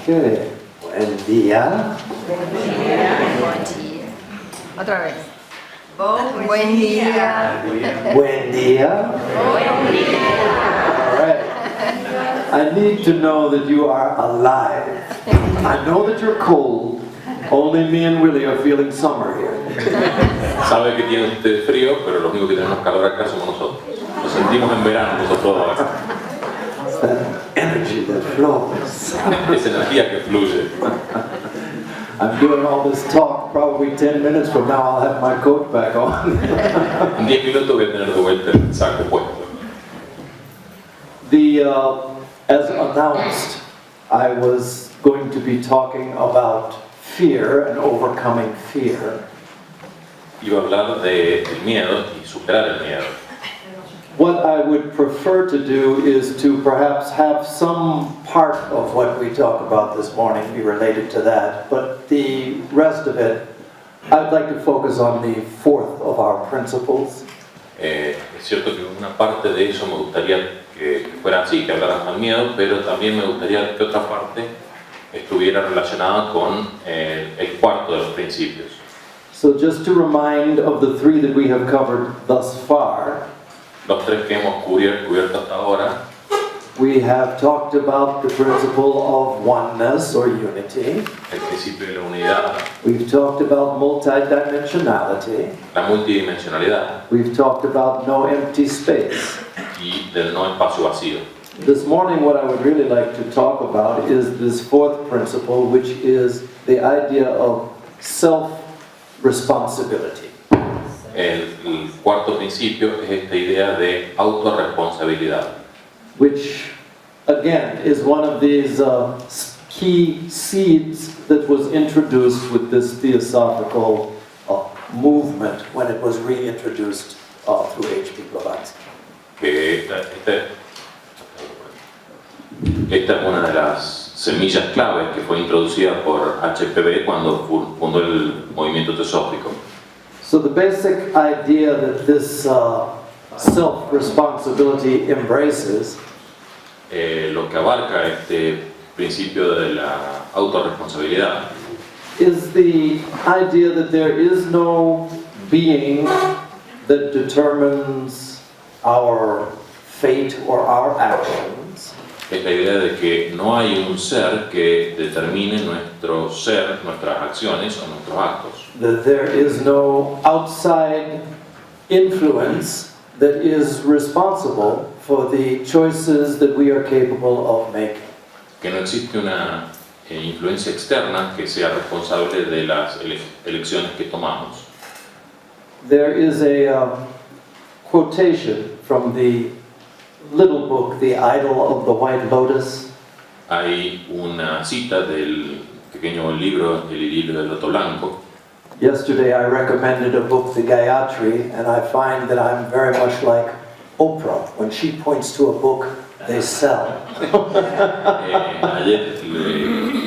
Okay. Buen día. Buen día. Otra vez. Buen día. Buen día. All right. I need to know that you are alive. I know that you're cold. Only me and Willie are feeling summer here. Sabe que tiene usted frío, pero los únicos que tenemos calor acá somos nosotros. Nos sentimos en verano nosotros acá. It's that energy that flows. Es energía que fluye. I'm doing all this talk, probably 10 minutes from now I'll have my coat back on. En 10 minutos voy a tener de vuelta el saco puesto. As announced, I was going to be talking about fear and overcoming fear. Iba a hablar del miedo y superar el miedo. What I would prefer to do is to perhaps have some part of what we talk about this morning be related to that, but the rest of it, I'd like to focus on the fourth of our principles. Es cierto que una parte de eso me gustaría que fuera así, que hablaran del miedo, pero también me gustaría que otra parte estuviera relacionada con el cuarto de los principios. So just to remind of the three that we have covered thus far, Los tres que hemos cubierto hasta ahora, we have talked about the principle of oneness or unity. el principio de la unidad, We've talked about multidimensionality. la multidimensionalidad We've talked about no empty space. y del no espacio vacío. This morning what I would really like to talk about is this fourth principle, which is the idea of self-responsibility. El cuarto principio es esta idea de autorresponsabilidad, Which, again, is one of these key seeds that was introduced with this theosophical movement when it was reintroduced through H.P. Blavatsky. que esta es una de las semillas claves que fue introducida por HPB cuando fundó el movimiento teosófico. So the basic idea that this self-responsibility embraces Lo que abarca este principio de la autorresponsabilidad is the idea that there is no being that determines our fate or our actions, es la idea de que no hay un ser que determine nuestro ser, nuestras acciones o nuestros actos. that there is no outside influence that is responsible for the choices that we are capable of making. Que no existe una influencia externa que sea responsable de las elecciones que tomamos. There is a quotation from the little book, The Idol of the White Lotus. Hay una cita del pequeño libro El Idilio del Loto Blanco. Yesterday I recommended a book, The Gayatri, and I find that I'm very much like Oprah. When she points to a book, they sell. Ayer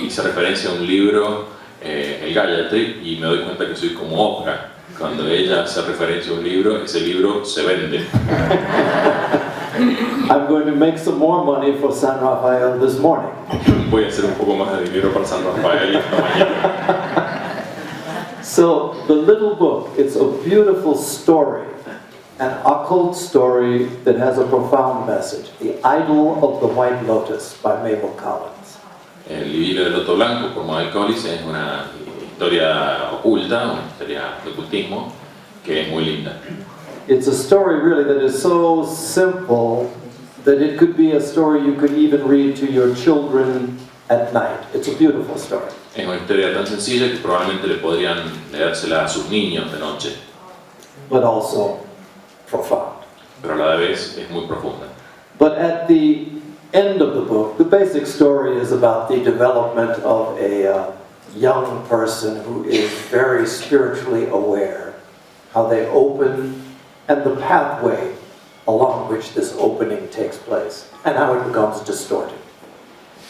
hice referencia a un libro, El Gayatri, y me doy cuenta que soy como Oprah. Cuando ella hace referencia a un libro, ese libro se vende. I'm going to make some more money for San Rafael this morning. Voy a hacer un poco más de dinero para San Rafael esta mañana. So, the little book, it's a beautiful story, an occult story that has a profound message. The Idol of the White Lotus by Mabel Collins. El Idilio del Loto Blanco por Mabel Collins es una historia oculta, una historia de ocultismo que es muy linda. It's a story really that is so simple that it could be a story you could even read to your children at night. It's a beautiful story. Es una historia tan sencilla que probablemente le podrían leérsela a sus niños de noche, But also profound. pero a la vez es muy profunda. But at the end of the book, the basic story is about the development of a young person who is very spiritually aware, how they open, and the pathway along which this opening takes place, and how it becomes distorted.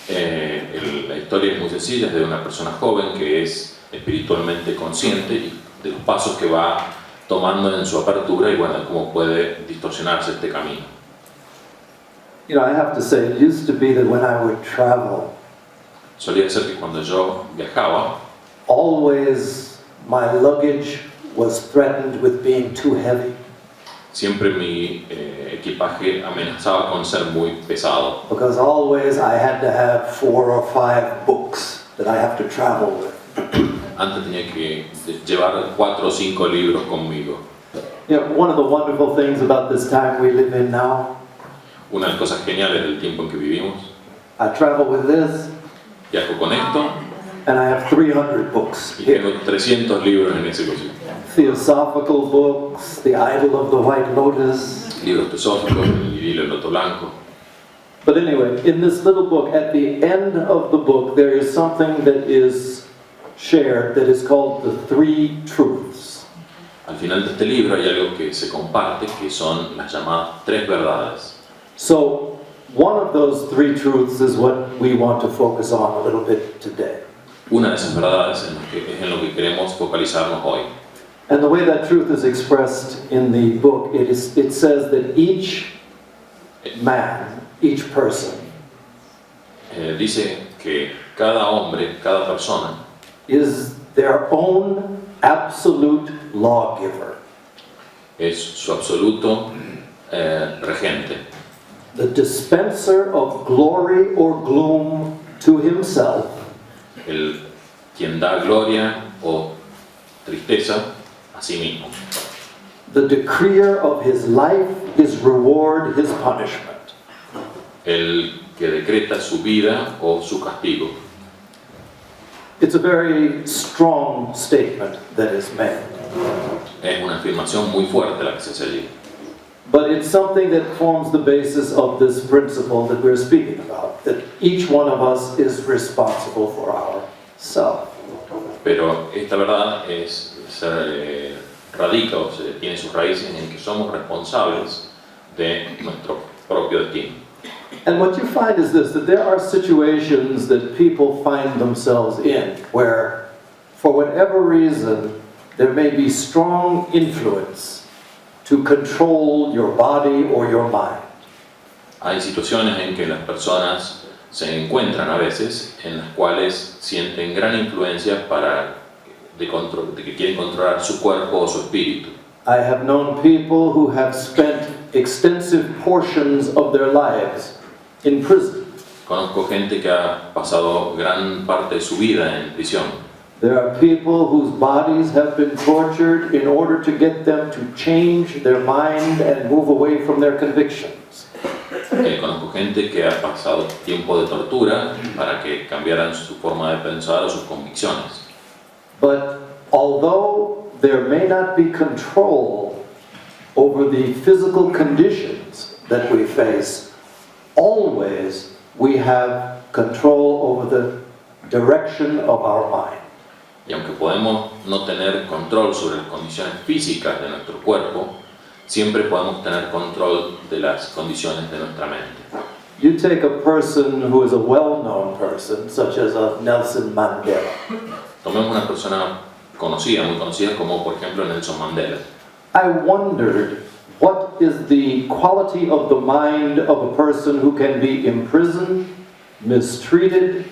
La historia es muy sencilla, es de una persona joven que es espiritualmente consciente y de los pasos que va tomando en su apertura y bueno, cómo puede distorsionarse este camino. You know, I have to say, it used to be that when I would travel solía ser que cuando yo viajaba, always my luggage was threatened with being too heavy. siempre mi equipaje amenazaba con ser muy pesado, Because always I had to have 4 or 5 books that I have to travel with. antes tenía que llevar 4 o 5 libros conmigo. You know, one of the wonderful things about this time we live in now, Una de las cosas geniales del tiempo en que vivimos, I travel with this viajo con esto and I have 300 books y here. tengo 300 libros en ese coche. Theosophical books, The Idol of the White Lotus. Libros teosóficos, el hilo del loto blanco. But anyway, in this little book, at the end of the book, there is something that is shared that is called the 3 truths. Al final de este libro hay algo que se comparte, que son las llamadas 3 verdades. So, one of those 3 truths is what we want to focus on a little bit today. Una de esas verdades es en lo que queremos focalizarnos hoy. And the way that truth is expressed in the book, it says that each man, each person, Dice que cada hombre, cada persona, is their own absolute lawgiver. es su absoluto regente, The dispenser of glory or gloom to himself, quien da gloria o tristeza a sí mismo, the decreer of his life, his reward, his punishment. el que decreta su vida o su castigo. It's a very strong statement that is made, Es una afirmación muy fuerte la que se hace allí, but it's something that forms the basis of this principle that we're speaking about, that each one of us is responsible for ourselves. pero esta verdad radica o tiene sus raíces en que somos responsables de nuestro propio destino. And what you find is this, that there are situations that people find themselves in where, for whatever reason, there may be strong influence to control your body or your mind. Hay situaciones en que las personas se encuentran a veces en las cuales sienten gran influencia de que quieren controlar su cuerpo o su espíritu. I have known people who have spent extensive portions of their lives in prison. Conozco gente que ha pasado gran parte de su vida en prisión. There are people whose bodies have been tortured in order to get them to change their mind and move away from their convictions. Conozco gente que ha pasado tiempo de tortura para que cambiaran su forma de pensar o sus convicciones. But although there may not be control over the physical conditions that we face, always we have control over the direction of our mind. Y aunque podemos no tener control sobre las condiciones físicas de nuestro cuerpo, siempre podemos tener control de las condiciones de nuestra mente. You take a person who is a well-known person, such as a Nelson Mandela. Tomemos una persona conocida, muy conocida, como por ejemplo Nelson Mandela. I wondered what is the quality of the mind of a person who can be imprisoned, mistreated,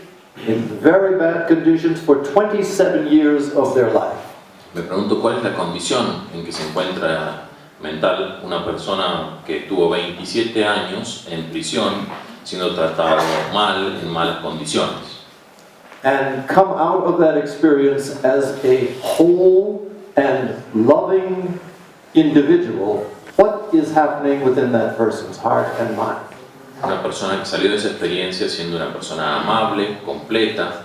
in very bad conditions for 27 years of their life. Me pregunto cuál es la condición en que se encuentra mental una persona que estuvo 27 años en prisión siendo tratado mal, en malas condiciones. And come out of that experience as a whole and loving individual. What is happening within that person's heart and mind? Una persona que salió de esa experiencia siendo una persona amable, completa,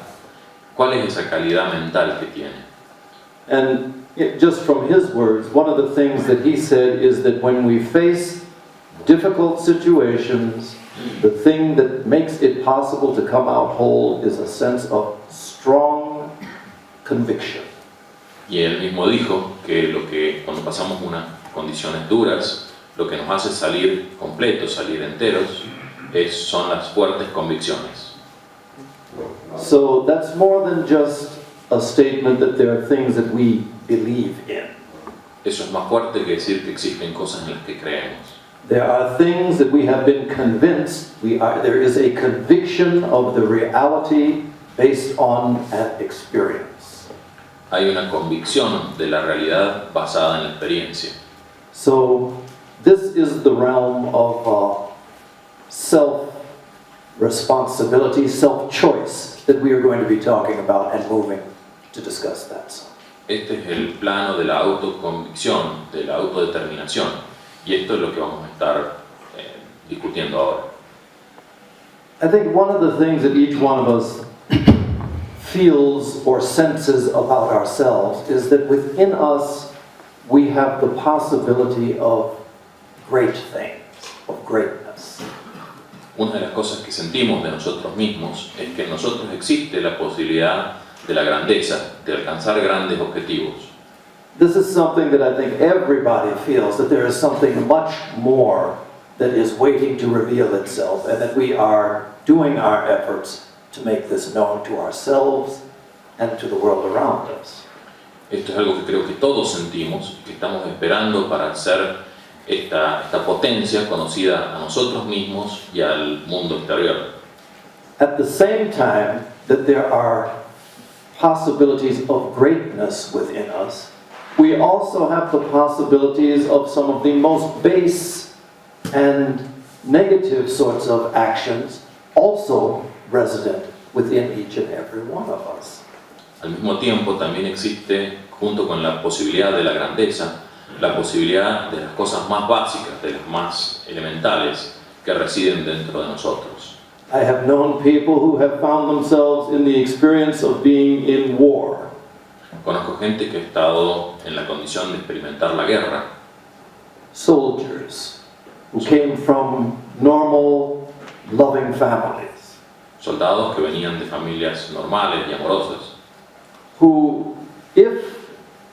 ¿cuál es esa calidad mental que tiene? And just from his words, one of the things that he said is that when we face difficult situations, the thing that makes it possible to come out whole is a sense of strong conviction. Y él mismo dijo que cuando pasamos unas condiciones duras, lo que nos hace salir completos, salir enteros, son las fuertes convicciones. So that's more than just a statement that there are things that we believe in. Eso es más fuerte que decir que existen cosas en las que creemos. There are things that we have been convinced, there is a conviction of the reality based on an experience. Hay una convicción de la realidad basada en la experiencia. So this is the realm of self-responsibility, self-choice that we are going to be talking about and moving to discuss that. Este es el plano de la autoconvicción, de la autodeterminación. Y esto es lo que vamos a estar discutiendo ahora. I think one of the things that each one of us feels or senses about ourselves is that within us we have the possibility of great things, of greatness. Una de las cosas que sentimos de nosotros mismos es que en nosotros existe la posibilidad de la grandeza, de alcanzar grandes objetivos. This is something that I think everybody feels, that there is something much more that is waiting to reveal itself, and that we are doing our efforts to make this known to ourselves and to the world around us. Esto es algo que creo que todos sentimos, que estamos esperando para hacer esta potencia conocida a nosotros mismos y al mundo exterior. At the same time that there are possibilities of greatness within us, we also have the possibilities of some of the most base and negative sorts of actions also resident within each and every one of us. Al mismo tiempo también existe, junto con la posibilidad de la grandeza, la posibilidad de las cosas más básicas, de las más elementales que residen dentro de nosotros. I have known people who have found themselves in the experience of being in war. Conozco gente que ha estado en la condición de experimentar la guerra, Soldiers who came from normal, loving families, soldados que venían de familias normales y amorosas, who, if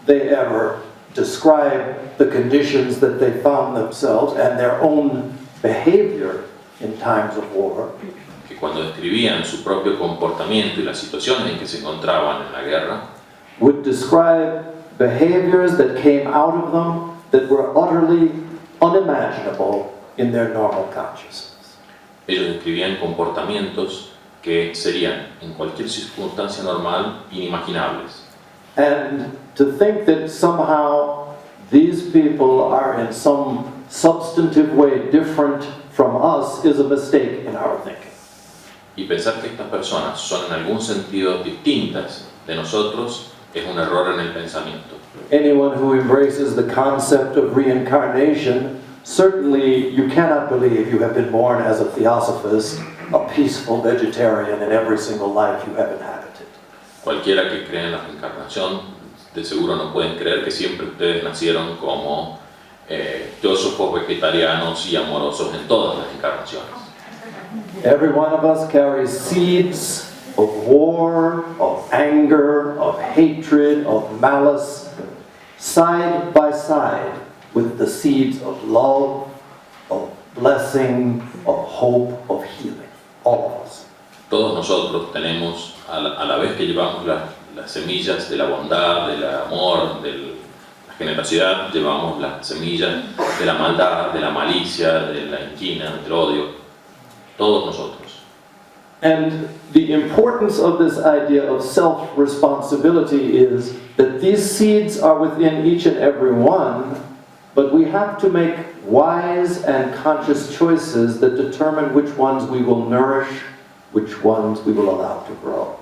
they ever describe the conditions that they found themselves and their own behavior in times of war, que cuando describían su propio comportamiento y las situaciones en que se encontraban en la guerra, would describe behaviors that came out of them that were utterly unimaginable in their normal consciousness. ellos describían comportamientos que serían, en cualquier circunstancia normal, inimaginables. And to think that somehow these people are in some substantive way different from us is a mistake in our thinking. Y pensar que estas personas son en algún sentido distintas de nosotros es un error en el pensamiento. Anyone who embraces the concept of reincarnation, certainly you cannot believe you have been born as a theosophist, a peaceful vegetarian in every single life you have inhabited. Cualquiera que cree en la reencarnación, de seguro no pueden creer que siempre ustedes nacieron como teósofos vegetarianos y amorosos en todas las encarnaciones. Every one of us carries seeds of war, of anger, of hatred, of malice, side by side with the seeds of love, of blessing, of hope, of healing. All of us. Todos nosotros tenemos, a la vez que llevamos las semillas de la bondad, del amor, de la generosidad, llevamos las semillas de la maldad, de la malicia, de la inquina, del odio. Todos nosotros. And the importance of this idea of self-responsibility is that these seeds are within each and every one, but we have to make wise and conscious choices that determine which ones we will nourish, which ones we will allow to grow.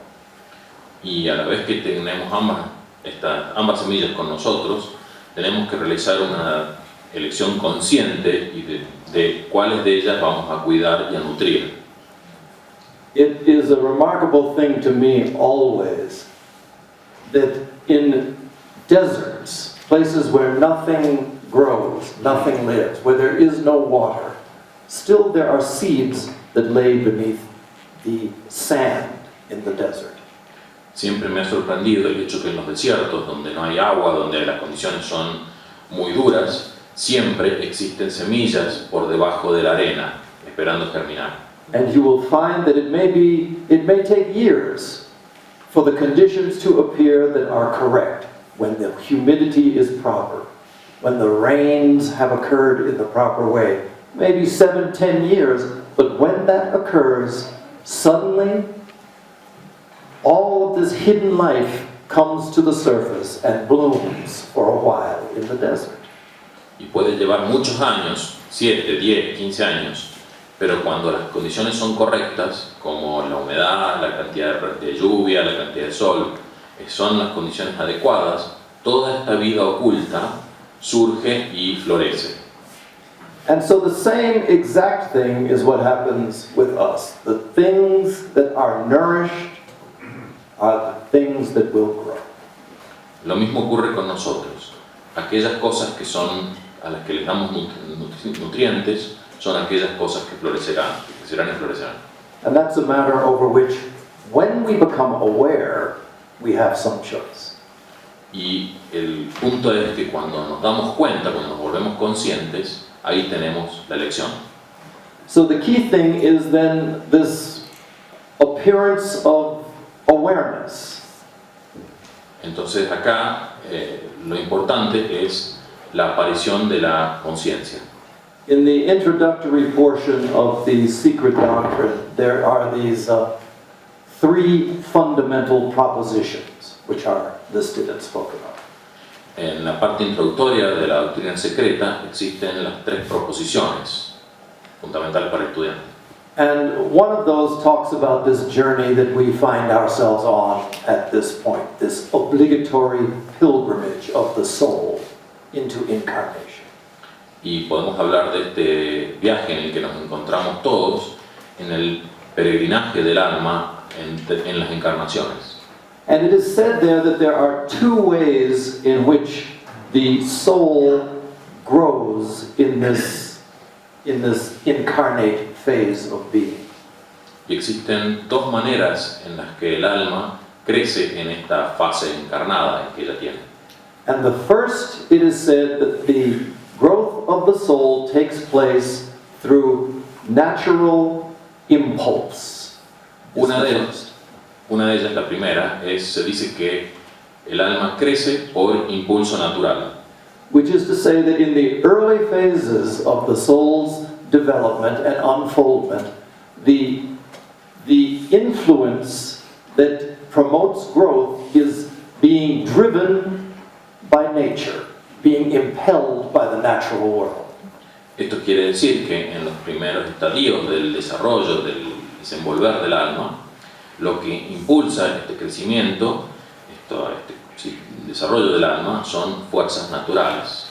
Y a la vez que tenemos ambas semillas con nosotros, tenemos que realizar una elección consciente y de cuáles de ellas vamos a cuidar y a nutrir. It is a remarkable thing to me always that in deserts, places where nothing grows, nothing lives, where there is no water, still there are seeds that lay beneath the sand in the desert. Siempre me ha sorprendido el hecho que en los desiertos, donde no hay agua, donde las condiciones son muy duras, siempre existen semillas por debajo de la arena, esperando germinar. And you will find that it may take years for the conditions to appear that are correct, when the humidity is proper, when the rains have occurred in the proper way. Maybe 7-10 years, but when that occurs, suddenly all of this hidden life comes to the surface and blooms for a while in the desert. Y puede llevar muchos años, 7, 10, 15 años, pero cuando las condiciones son correctas, como la humedad, la cantidad de lluvia, la cantidad de sol, son las condiciones adecuadas, toda esta vida oculta surge y florece. And so the same exact thing is what happens with us. The things that are nourished are the things that will grow. Lo mismo ocurre con nosotros. Aquellas cosas que son, a las que les damos nutrientes, son aquellas cosas que florecerán, que crecerán y florecerán. And that's a matter over which, when we become aware, we have some choice. Y el punto es que cuando nos damos cuenta, cuando nos volvemos conscientes, ahí tenemos la elección. So the key thing is then this appearance of awareness. Entonces acá lo importante es la aparición de la conciencia. In the introductory portion of the Secret Doctrine, there are these three fundamental propositions which are listed and spoken of. En la parte introductoria de la doctrina secreta existen las 3 proposiciones fundamentales para el estudiante. And one of those talks about this journey that we find ourselves on at this point, this obligatory pilgrimage of the soul into incarnation. Y podemos hablar de este viaje en el que nos encontramos todos, en el peregrinaje del alma en las encarnaciones. And it is said there that there are 2 ways in which the soul grows in this incarnate phase of being. Y existen 2 maneras en las que el alma crece en esta fase encarnada en que ella tiene. And the first, it is said that the growth of the soul takes place through natural impulse. Una de ellas, la primera, se dice que el alma crece por impulso natural. Which is to say that in the early phases of the soul's development and unfoldment, the influence that promotes growth is being driven by nature, being impelled by the natural world. Esto quiere decir que en los primeros estadios del desarrollo, del desenvolver del alma, lo que impulsa este crecimiento, el desarrollo del alma, son fuerzas naturales.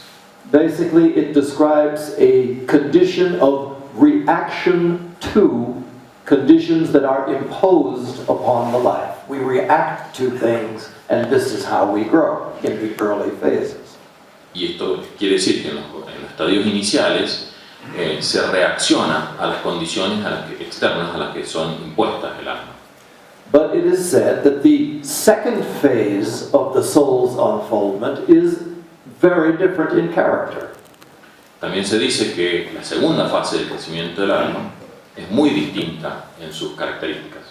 Basically, it describes a condition of reaction to conditions that are imposed upon the life. We react to things, and this is how we grow in the early phases. Y esto quiere decir que en los estadios iniciales se reacciona a las condiciones externas a las que son impuestas el alma. But it is said that the second phase of the soul's unfoldment is very different in character. También se dice que la segunda fase del crecimiento del alma es muy distinta en sus características.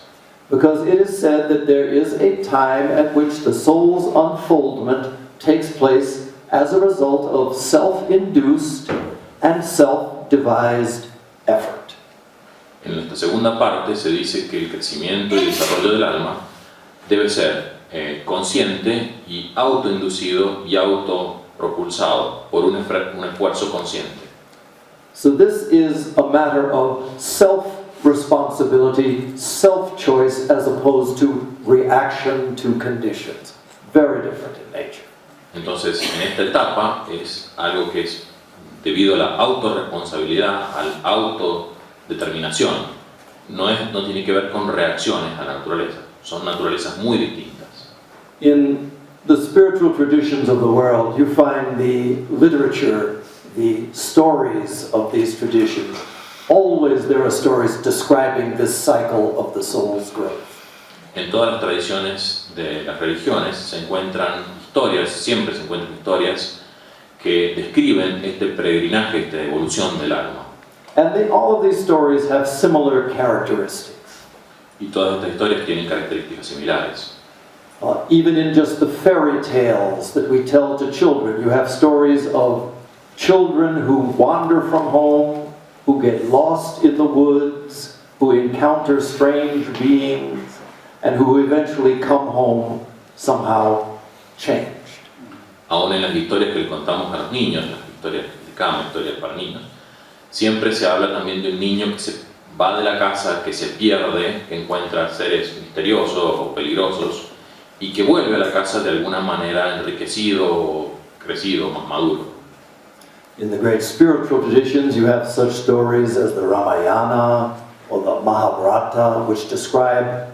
Because it is said that there is a time at which the soul's unfoldment takes place as a result of self-induced and self-devised effort. En esta segunda parte se dice que el crecimiento y desarrollo del alma debe ser consciente y autoinducido y autopropulsado por un esfuerzo consciente. So this is a matter of self-responsibility, self-choice, as opposed to reaction to conditions. Very different in nature. Entonces, en esta etapa es algo que es debido a la autorresponsabilidad, a la autodeterminación. No tiene que ver con reacciones a la naturaleza. Son naturalezas muy distintas. In the spiritual traditions of the world, you find the literature, the stories of these traditions. Always there are stories describing this cycle of the soul's growth. En todas las tradiciones de las religiones se encuentran historias, siempre se encuentran historias que describen este peregrinaje, esta evolución del alma. And all of these stories have similar characteristics. Y todas estas historias tienen características similares. Even in just the fairy tales that we tell to children, you have stories of children who wander from home, who get lost in the woods, who encounter strange beings, and who eventually come home somehow changed. Aún en las historias que le contamos a los niños, las historias de cama, historias para niños, siempre se habla también de un niño que se va de la casa, que se pierde, que encuentra seres misteriosos o peligrosos y que vuelve a la casa de alguna manera enriquecido, crecido, más maduro. In the great spiritual traditions, you have such stories as the Ramayana or the Mahabharata, which describe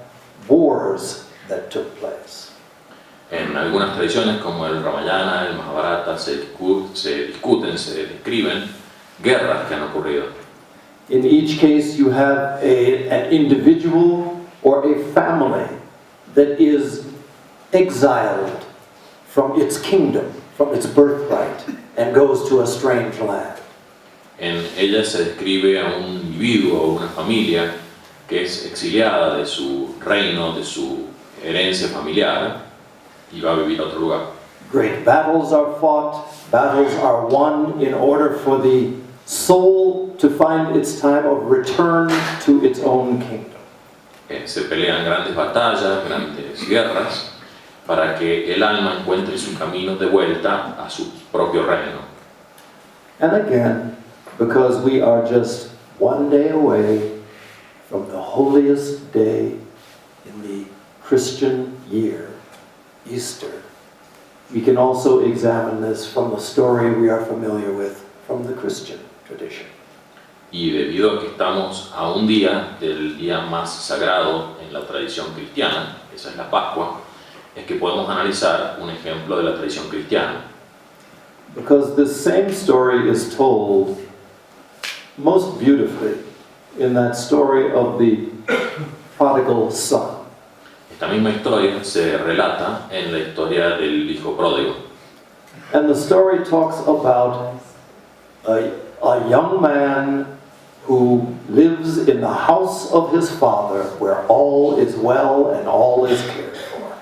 wars that took place. En algunas tradiciones como el Ramayana, el Mahabharata, se discuten, se describen guerras que han ocurrido. In each case, you have an individual or a family that is exiled from its kingdom, from its birthright, and goes to a strange land. En ella se describe a un individuo o una familia que es exiliada de su reino, de su herencia familiar y va a vivir a otro lugar. Great battles are fought, battles are won in order for the soul to find its time of return to its own kingdom. Se pelean grandes batallas, grandes guerras, para que el alma encuentre su camino de vuelta a su propio reino. And again, because we are just one day away from the holiest day in the Christian year, Easter, we can also examine this from the story we are familiar with from the Christian tradition. Y debido a que estamos a un día del día más sagrado en la tradición cristiana, esa es la Pascua, es que podemos analizar un ejemplo de la tradición cristiana. Because this same story is told most beautifully in that story of the prodigal son. Esta misma historia se relata en la historia del hijo pródigo. And the story talks about a young man who lives in the house of his father where all is well and all is cared for.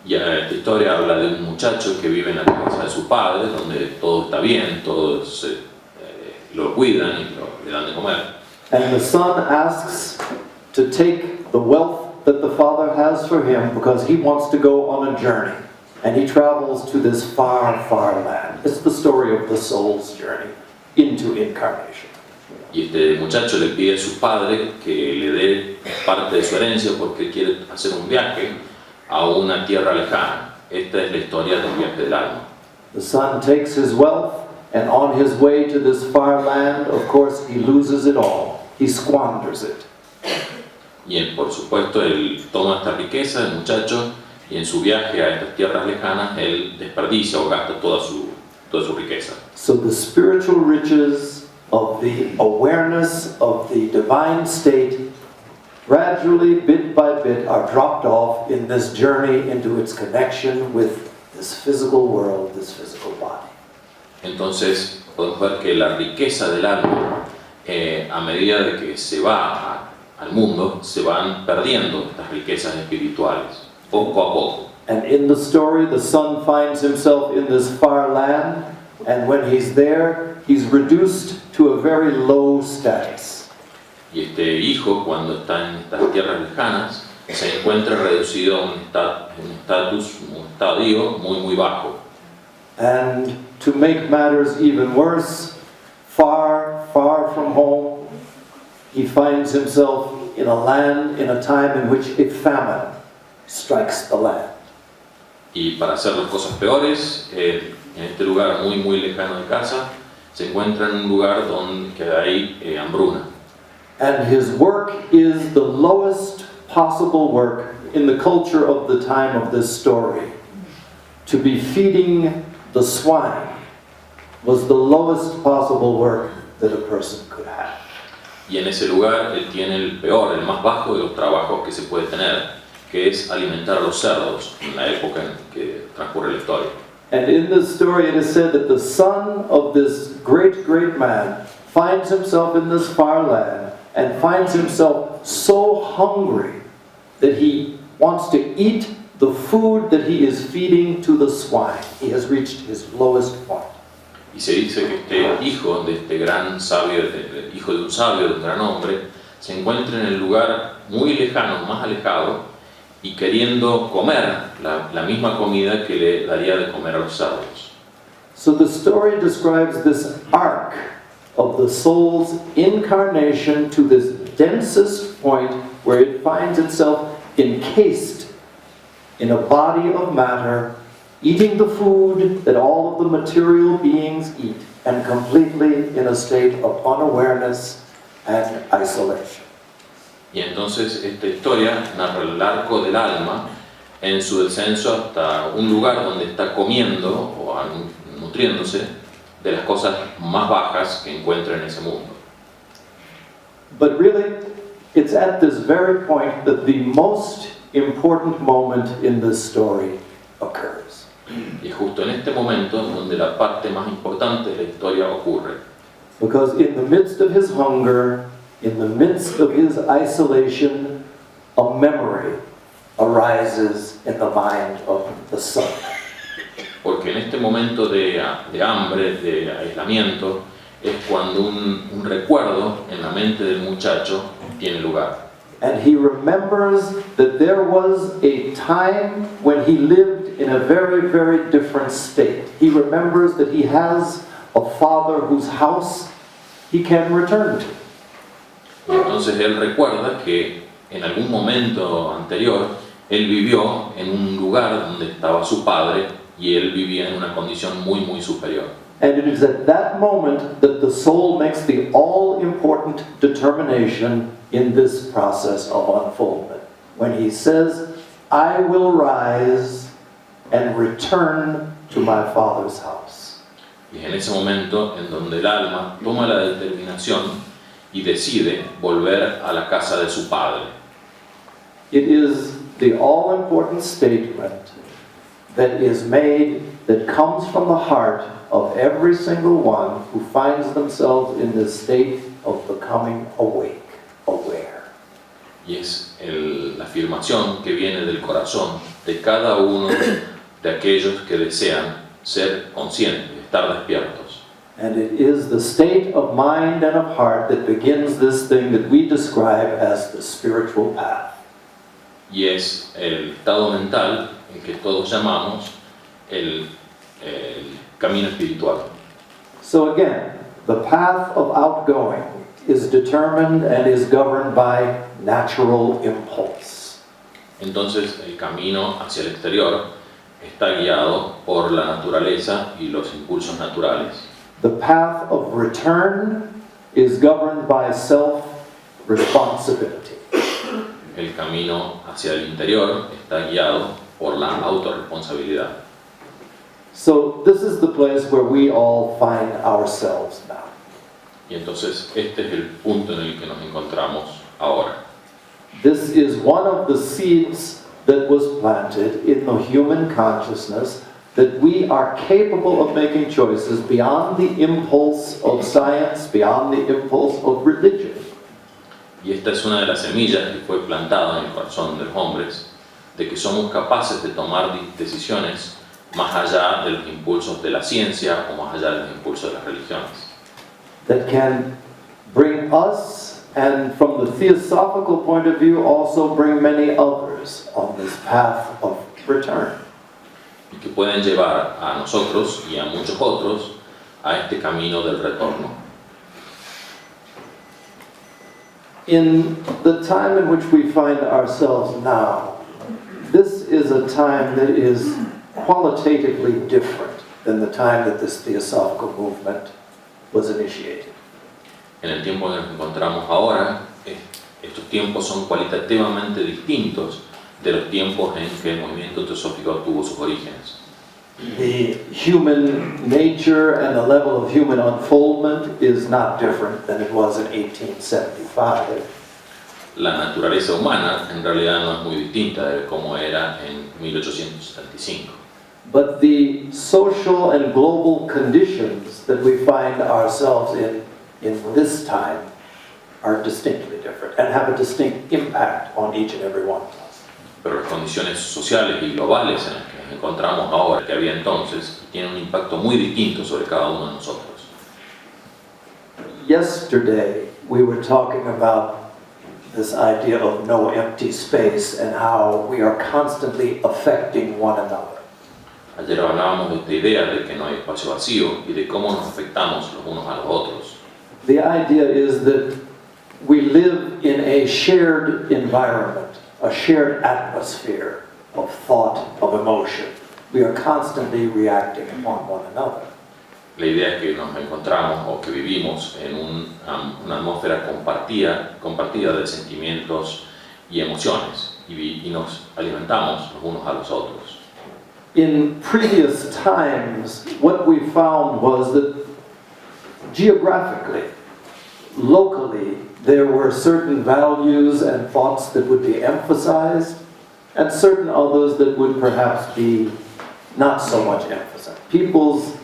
Y esta historia habla de un muchacho que vive en la casa de su padre, donde todo está bien, todos lo cuidan y le dan de comer. And the son asks to take the wealth that the father has for him because he wants to go on a journey. And he travels to this far, far land. It's the story of the soul's journey into incarnation. Y este muchacho le pide a su padre que le dé parte de su herencia porque quiere hacer un viaje a una tierra lejana. Esta es la historia del viaje del alma. The son takes his wealth, and on his way to this far land, of course, he loses it all. He squanders it. Y por supuesto, él toma esta riqueza, el muchacho, y en su viaje a estas tierras lejanas, él desperdicia o gasta toda su riqueza. So the spiritual riches of the awareness of the divine state gradually, bit by bit, are dropped off in this journey into its connection with this physical world, this physical body. Entonces, podemos ver que la riqueza del alma, a medida de que se va al mundo, se van perdiendo estas riquezas espirituales, poco a poco. And in the story, the son finds himself in this far land, and when he's there, he's reduced to a very low status. Y este hijo, cuando está en estas tierras lejanas, se encuentra reducido a un estadio muy bajo. And to make matters even worse, far, far from home, he finds himself in a land, in a time in which a famine strikes the land. Y para hacer las cosas peores, en este lugar muy lejano de casa, se encuentra en un lugar donde hay hambruna. And his work is the lowest possible work in the culture of the time of this story. To be feeding the swine was the lowest possible work that a person could have. Y en ese lugar él tiene el peor, el más bajo de los trabajos que se puede tener, que es alimentar a los cerdos en la época en que transcurre la historia. And in this story it is said that the son of this great man finds himself in this far land and finds himself so hungry that he wants to eat the food that he is feeding to the swine. He has reached his lowest point. Y se dice que este hijo de este gran sabio, hijo de un sabio, de un gran hombre, se encuentra en el lugar muy lejano, más alejado, y queriendo comer la misma comida que le daría de comer a los cerdos. So the story describes this arc of the soul's incarnation to this densest point where it finds itself encased in a body of matter, eating the food that all of the material beings eat, and completely in a state of unawareness and isolation. Y entonces esta historia narra el arco del alma en su descenso hasta un lugar donde está comiendo o nutriéndose de las cosas más bajas que encuentra en ese mundo. But really, it's at this very point that the most important moment in this story occurs. Y es justo en este momento donde la parte más importante de la historia ocurre. Because in the midst of his hunger, in the midst of his isolation, a memory arises in the mind of the son. Porque en este momento de hambre, de aislamiento, es cuando un recuerdo en la mente del muchacho tiene lugar. And he remembers that there was a time when he lived in a very, very different state. He remembers that he has a father whose house he can return to. Y entonces él recuerda que en algún momento anterior él vivió en un lugar donde estaba su padre y él vivía en una condición muy, muy superior. And it is at that moment that the soul makes the all-important determination in this process of unfoldment. When he says, I will rise and return to my father's house. Y es en ese momento en donde el alma toma la determinación y decide volver a la casa de su padre. It is the all-important statement that is made, that comes from the heart of every single one who finds themselves in this state of becoming awake, aware. Y es la afirmación que viene del corazón de cada uno de aquellos que desean ser conscientes, estar despiertos. And it is the state of mind and of heart that begins this thing that we describe as the spiritual path. Y es el estado mental en que todos llamamos el camino espiritual. So again, the path of outgoing is determined and is governed by natural impulse. Entonces el camino hacia el exterior está guiado por la naturaleza y los impulsos naturales. The path of return is governed by self-responsibility. El camino hacia el interior está guiado por la autorresponsabilidad. So this is the place where we all find ourselves now. Y entonces este es el punto en el que nos encontramos ahora. This is one of the seeds that was planted in the human consciousness, that we are capable of making choices beyond the impulse of science, beyond the impulse of religion. Y esta es una de las semillas que fue plantada en el corazón de los hombres, de que somos capaces de tomar decisiones más allá de los impulsos de la ciencia o más allá de los impulsos de las religiones. That can bring us, and from the theosophical point of view, also bring many others on this path of return. Y que pueden llevar a nosotros y a muchos otros a este camino del retorno. In the time in which we find ourselves now, this is a time that is qualitatively different than the time that this theosophical movement was initiated. En el tiempo en el que nos encontramos ahora, estos tiempos son cualitativamente distintos de los tiempos en que el movimiento teosófico tuvo sus orígenes. The human nature and the level of human unfoldment is not different than it was in 1875. La naturaleza humana en realidad no es muy distinta de cómo era en 1875. But the social and global conditions that we find ourselves in this time are distinctly different and have a distinct impact on each and every one of us. Pero las condiciones sociales y globales en las que nos encontramos ahora, que había entonces, tienen un impacto muy distinto sobre cada uno de nosotros. Yesterday we were talking about this idea of no empty space and how we are constantly affecting one another. Ayer hablábamos de esta idea de que no hay espacio vacío y de cómo nos afectamos los unos a los otros. The idea is that we live in a shared environment, a shared atmosphere of thought, of emotion. We are constantly reacting upon one another. La idea es que nos encontramos o que vivimos en una atmósfera compartida de sentimientos y emociones y nos alimentamos los unos a los otros. In previous times, what we found was that geographically, locally, there were certain values and thoughts that would be emphasized, and certain others that would perhaps be not so much emphasized. People's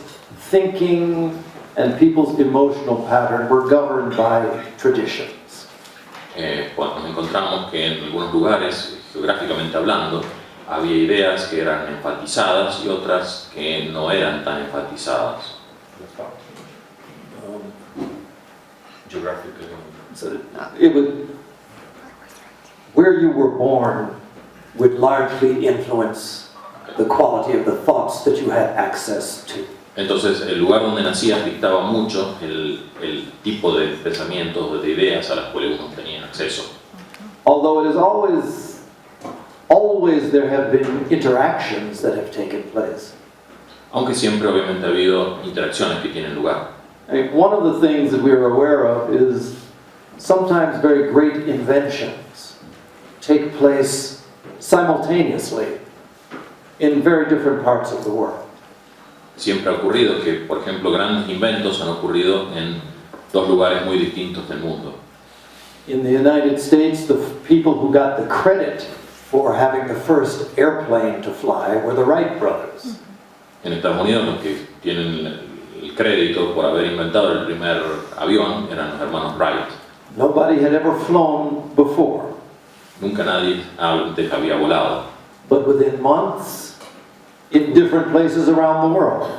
thinking and people's emotional pattern were governed by traditions. Cuando nos encontramos que en algunos lugares, geográficamente hablando, había ideas que eran enfatizadas y otras que no eran tan enfatizadas. Geographically. So it would, where you were born would largely influence the quality of the thoughts that you had access to. Entonces, el lugar donde nacías dictaba mucho el tipo de pensamientos, de ideas a las cuales uno tenía acceso. Although it is always there have been interactions that have taken place. Aunque siempre obviamente ha habido interacciones que tienen lugar. I mean, one of the things that we're aware of is sometimes very great inventions take place simultaneously in very different parts of the world. Siempre ha ocurrido que, por ejemplo, grandes inventos han ocurrido en dos lugares muy distintos del mundo. In the United States, the people who got the credit for having the first airplane to fly were the Wright brothers. En Estados Unidos los que tienen el crédito por haber inventado el primer avión eran los hermanos Wright. Nobody had ever flown before, Nunca nadie antes había volado. but within months, in different places around the world,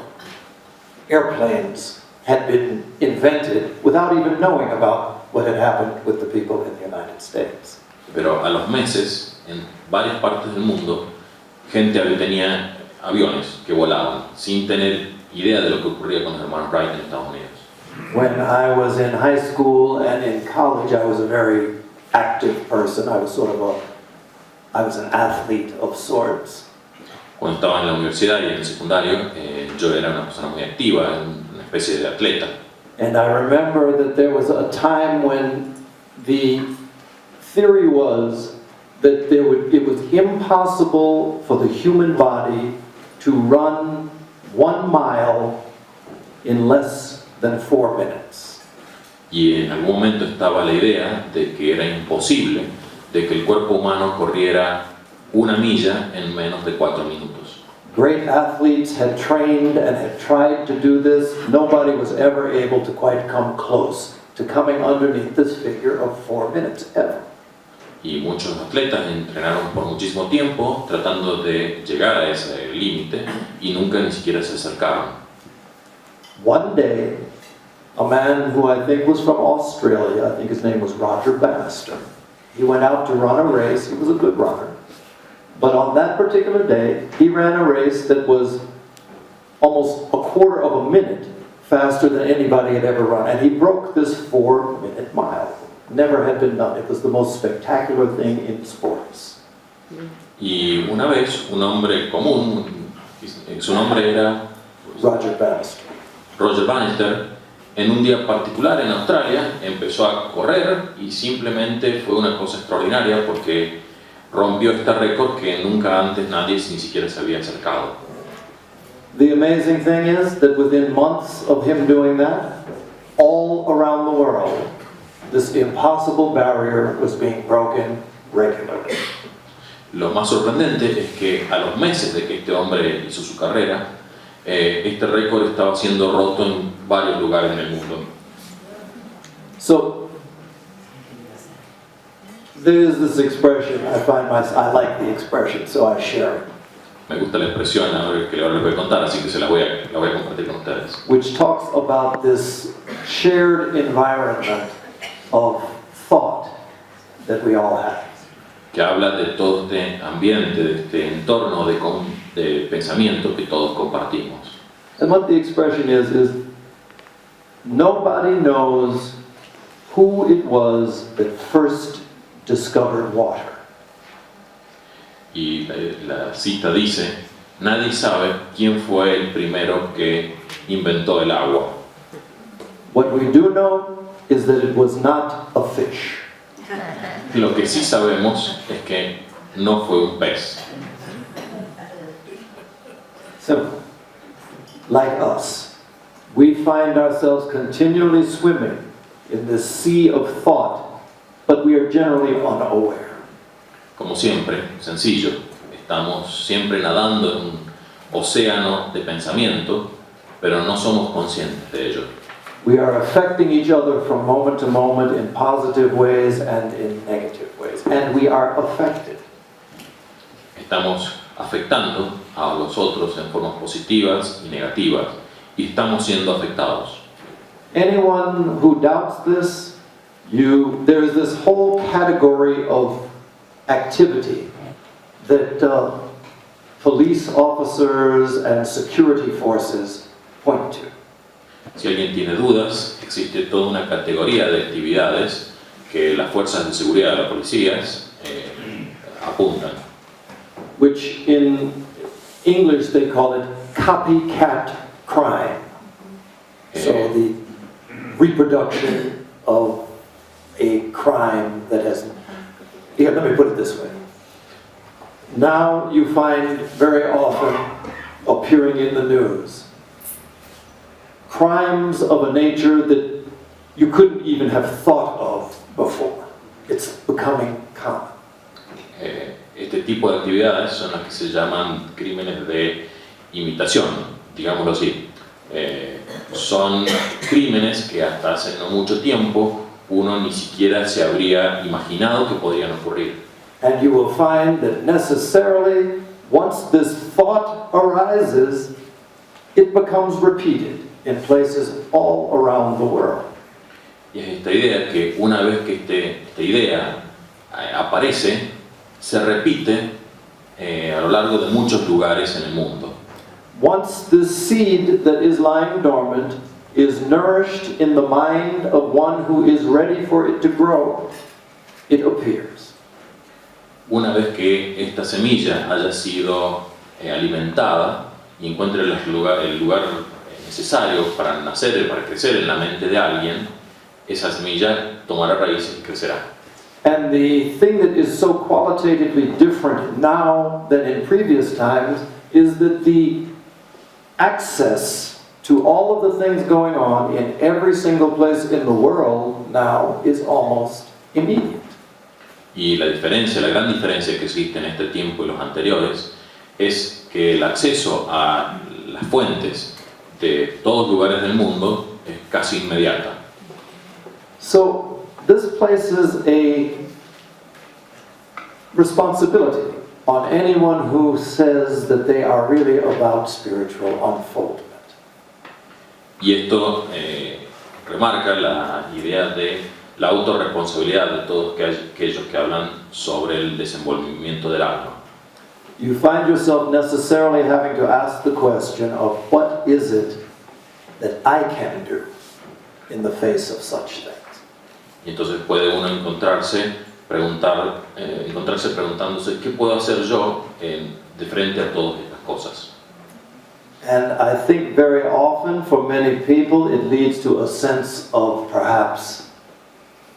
airplanes had been invented without even knowing about what had happened with the people in the United States. Pero a los meses, en varias partes del mundo, gente tenía aviones que volaban sin tener idea de lo que ocurría con los hermanos Wright en Estados Unidos. When I was in high school and in college, I was a very active person. I was an athlete of sorts. Cuando estaba en la universidad y en el secundario, yo era una persona muy activa, una especie de atleta. And I remember that there was a time when the theory was that it was impossible for the human body to run 1 mile in less than 4 minutes. Y en algún momento estaba la idea de que era imposible de que el cuerpo humano corriera 1 milla en menos de 4 minutos. Great athletes had trained and had tried to do this. Nobody was ever able to quite come close to coming underneath this figure of 4 minutes ever. Y muchos atletas entrenaron por muchísimo tiempo tratando de llegar a ese límite y nunca ni siquiera se acercaron. One day, a man who I think was from Australia, I think his name was Roger Bannister, he went out to run a race. He was a good runner. But on that particular day, he ran a race that was almost a quarter of a minute faster than anybody had ever run. And he broke this 4-minute mile. Never had been done. It was the most spectacular thing in sports. Y una vez, un hombre común, su nombre era Roger Bannister. Roger Bannister, en un día particular en Australia, empezó a correr y simplemente fue una cosa extraordinaria porque rompió este récord que nunca antes nadie ni siquiera se había acercado. The amazing thing is that within months of him doing that, all around the world, this impossible barrier was being broken regularly. Lo más sorprendente es que a los meses de que este hombre hizo su carrera, este récord estaba siendo roto en varios lugares en el mundo. So, there is this expression, I like the expression, so I share it, Me gusta la expresión ahora que ahora les voy a contar, así que la voy a compartir con ustedes. which talks about this shared environment of thought that we all have. que habla de todo este ambiente, de este entorno de pensamiento que todos compartimos. And what the expression is nobody knows who it was that first discovered water. Y la cita dice, nadie sabe quién fue el primero que inventó el agua. What we do know is that it was not a fish. Lo que sí sabemos es que no fue un pez. Simple. Like us, we find ourselves continually swimming in this sea of thought, but we are generally unaware. Como siempre, sencillo, estamos siempre nadando en un océano de pensamiento, pero no somos conscientes de ello. We are affecting each other from moment to moment in positive ways and in negative ways, and we are affected. Estamos afectando a los otros en formas positivas y negativas, y estamos siendo afectados. Anyone who doubts this, there is this whole category of activity that police officers and security forces point to. Si alguien tiene dudas, existe toda una categoría de actividades que las fuerzas de seguridad de las policías apuntan. Which in English they call it copycat crime. So the reproduction of a crime that has... Yeah, let me put it this way. Now you find very often appearing in the news crimes of a nature that you couldn't even have thought of before. It's becoming common. Este tipo de actividades son las que se llaman crímenes de imitación, digámoslo así. Son crímenes que hasta hace no mucho tiempo uno ni siquiera se habría imaginado que podrían ocurrir. And you will find that necessarily, once this thought arises, it becomes repeated in places all around the world. Y es esta idea que una vez que esta idea aparece, se repite a lo largo de muchos lugares en el mundo. Once this seed that is lying dormant is nourished in the mind of one who is ready for it to grow, it appears. Una vez que esta semilla haya sido alimentada y encuentre el lugar necesario para nacer, para crecer en la mente de alguien, esa semilla tomará raíces y crecerá. And the thing that is so qualitatively different now than in previous times is that the access to all of the things going on in every single place in the world now is almost immediate. Y la gran diferencia que existe en este tiempo y los anteriores es que el acceso a las fuentes de todos lugares del mundo es casi inmediata. So this places a responsibility on anyone who says that they are really about spiritual unfoldment. Y esto remarca la idea de la autorresponsabilidad de todos aquellos que hablan sobre el desenvolvimiento del alma. You find yourself necessarily having to ask the question of what is it that I can do in the face of such things. Y entonces puede uno encontrarse preguntándose qué puedo hacer yo de frente a todas estas cosas. And I think very often for many people it leads to a sense of perhaps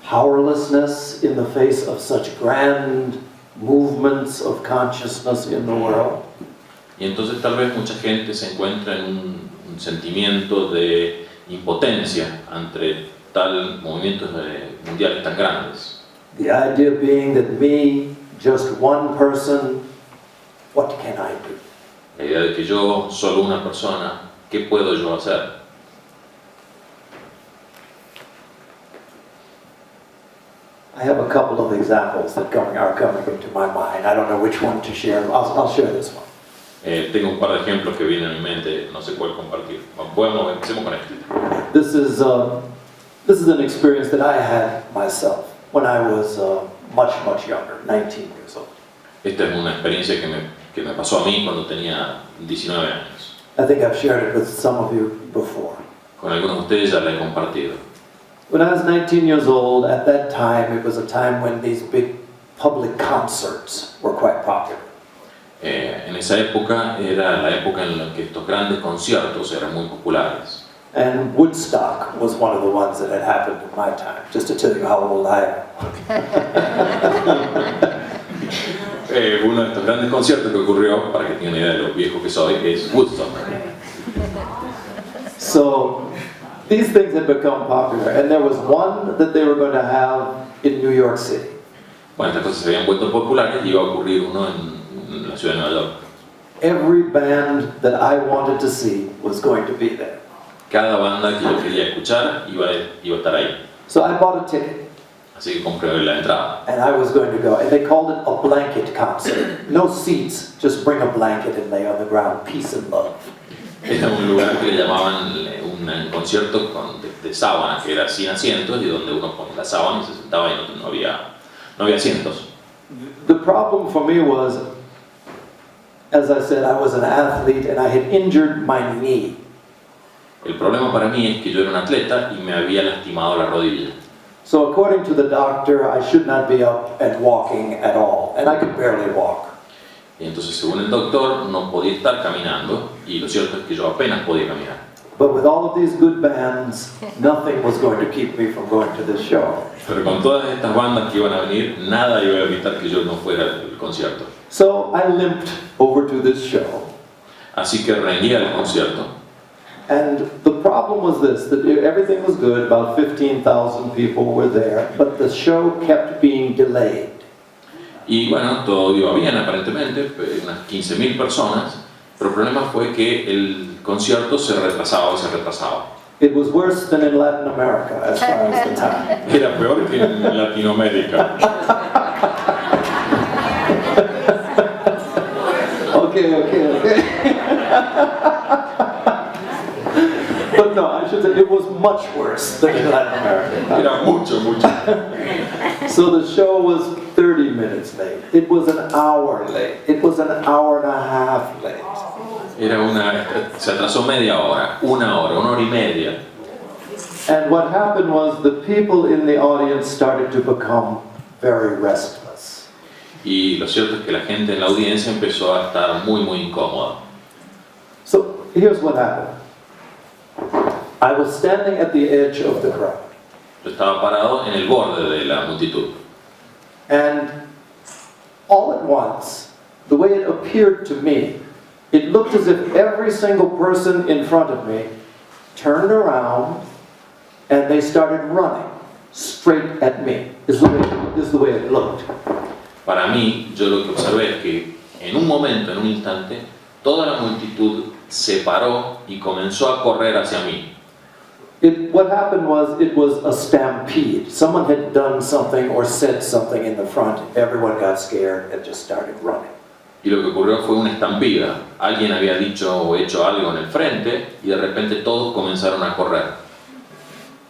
powerlessness in the face of such grand movements of consciousness in the world. Y entonces tal vez mucha gente se encuentra en un sentimiento de impotencia ante tal movimientos mundiales tan grandes. The idea being that me, just one person, what can I do? La idea de que yo, solo una persona, ¿qué puedo yo hacer? I have a couple of examples that are coming into my mind. I don't know which one to share. I'll share this one. Tengo un par de ejemplos que vienen a mi mente, no sé cuál compartir. Empecemos con este. This is an experience that I had myself when I was much, much younger, 19 years old. Esta es una experiencia que me pasó a mí cuando tenía 19 años. I think I've shared it with some of you before. Con algunos de ustedes ya la he compartido. When I was 19 years old, at that time, it was a time when these big public concerts were quite popular. En esa época era la época en la que estos grandes conciertos eran muy populares. And Woodstock was one of the ones that had happened in my time, just to tell you how old I am. Uno de estos grandes conciertos que ocurrió, para que tengan una idea de lo viejo que soy, es Woodstock. So these things had become popular, and there was one that they were going to have in New York City. Bueno, estas cosas se habían vuelto populares y iba a ocurrir uno en la ciudad de Nueva York. Every band that I wanted to see was going to be there. Cada banda que yo quería escuchar iba a estar ahí. So I bought a ticket, Así que compré la entrada. and I was going to go. And they called it a blanket concert. No seats, just bring a blanket and lay on the ground. Peace and love. Era un lugar que le llamaban un concierto de sábana, que era sin asientos y donde uno ponía la sábana y se sentaba y no había asientos. The problem for me was, as I said, I was an athlete and I had injured my knee. El problema para mí es que yo era un atleta y me había lastimado la rodilla. So according to the doctor, I should not be up and walking at all. And I could barely walk. Y entonces, según el doctor, no podía estar caminando y lo cierto es que yo apenas podía caminar. But with all of these good bands, nothing was going to keep me from going to this show. Pero con todas estas bandas que iban a venir, nada iba a evitar que yo no fuera al concierto. So I limped over to this show. Así que rengué al concierto. And the problem was this, that everything was good, about 15,000 people were there, but the show kept being delayed. Y bueno, todo iba bien aparentemente, unas 15.000 personas, pero el problema fue que el concierto se retrasaba. It was worse than in Latin America as far as the time. Era peor que en Latinoamérica. Okay. But no, I should say it was much worse than in Latin America. Era mucho. So the show was 30 minutes late. It was an hour late. It was an hour and a half late. Se atrasó media hora, una hora y media. And what happened was the people in the audience started to become very restless. Y lo cierto es que la gente en la audiencia empezó a estar muy incómoda. So here's what happened. I was standing at the edge of the crowd. Yo estaba parado en el borde de la multitud. And all at once, the way it appeared to me, it looked as if every single person in front of me turned around and they started running straight at me, is the way it looked. Para mí, yo lo que observé es que en un momento, en un instante, toda la multitud se paró y comenzó a correr hacia mí. What happened was, it was a stampede. Someone had done something or said something in the front. Everyone got scared and just started running. Y lo que ocurrió fue una estampida. Alguien había dicho o hecho algo en el frente y de repente todos comenzaron a correr.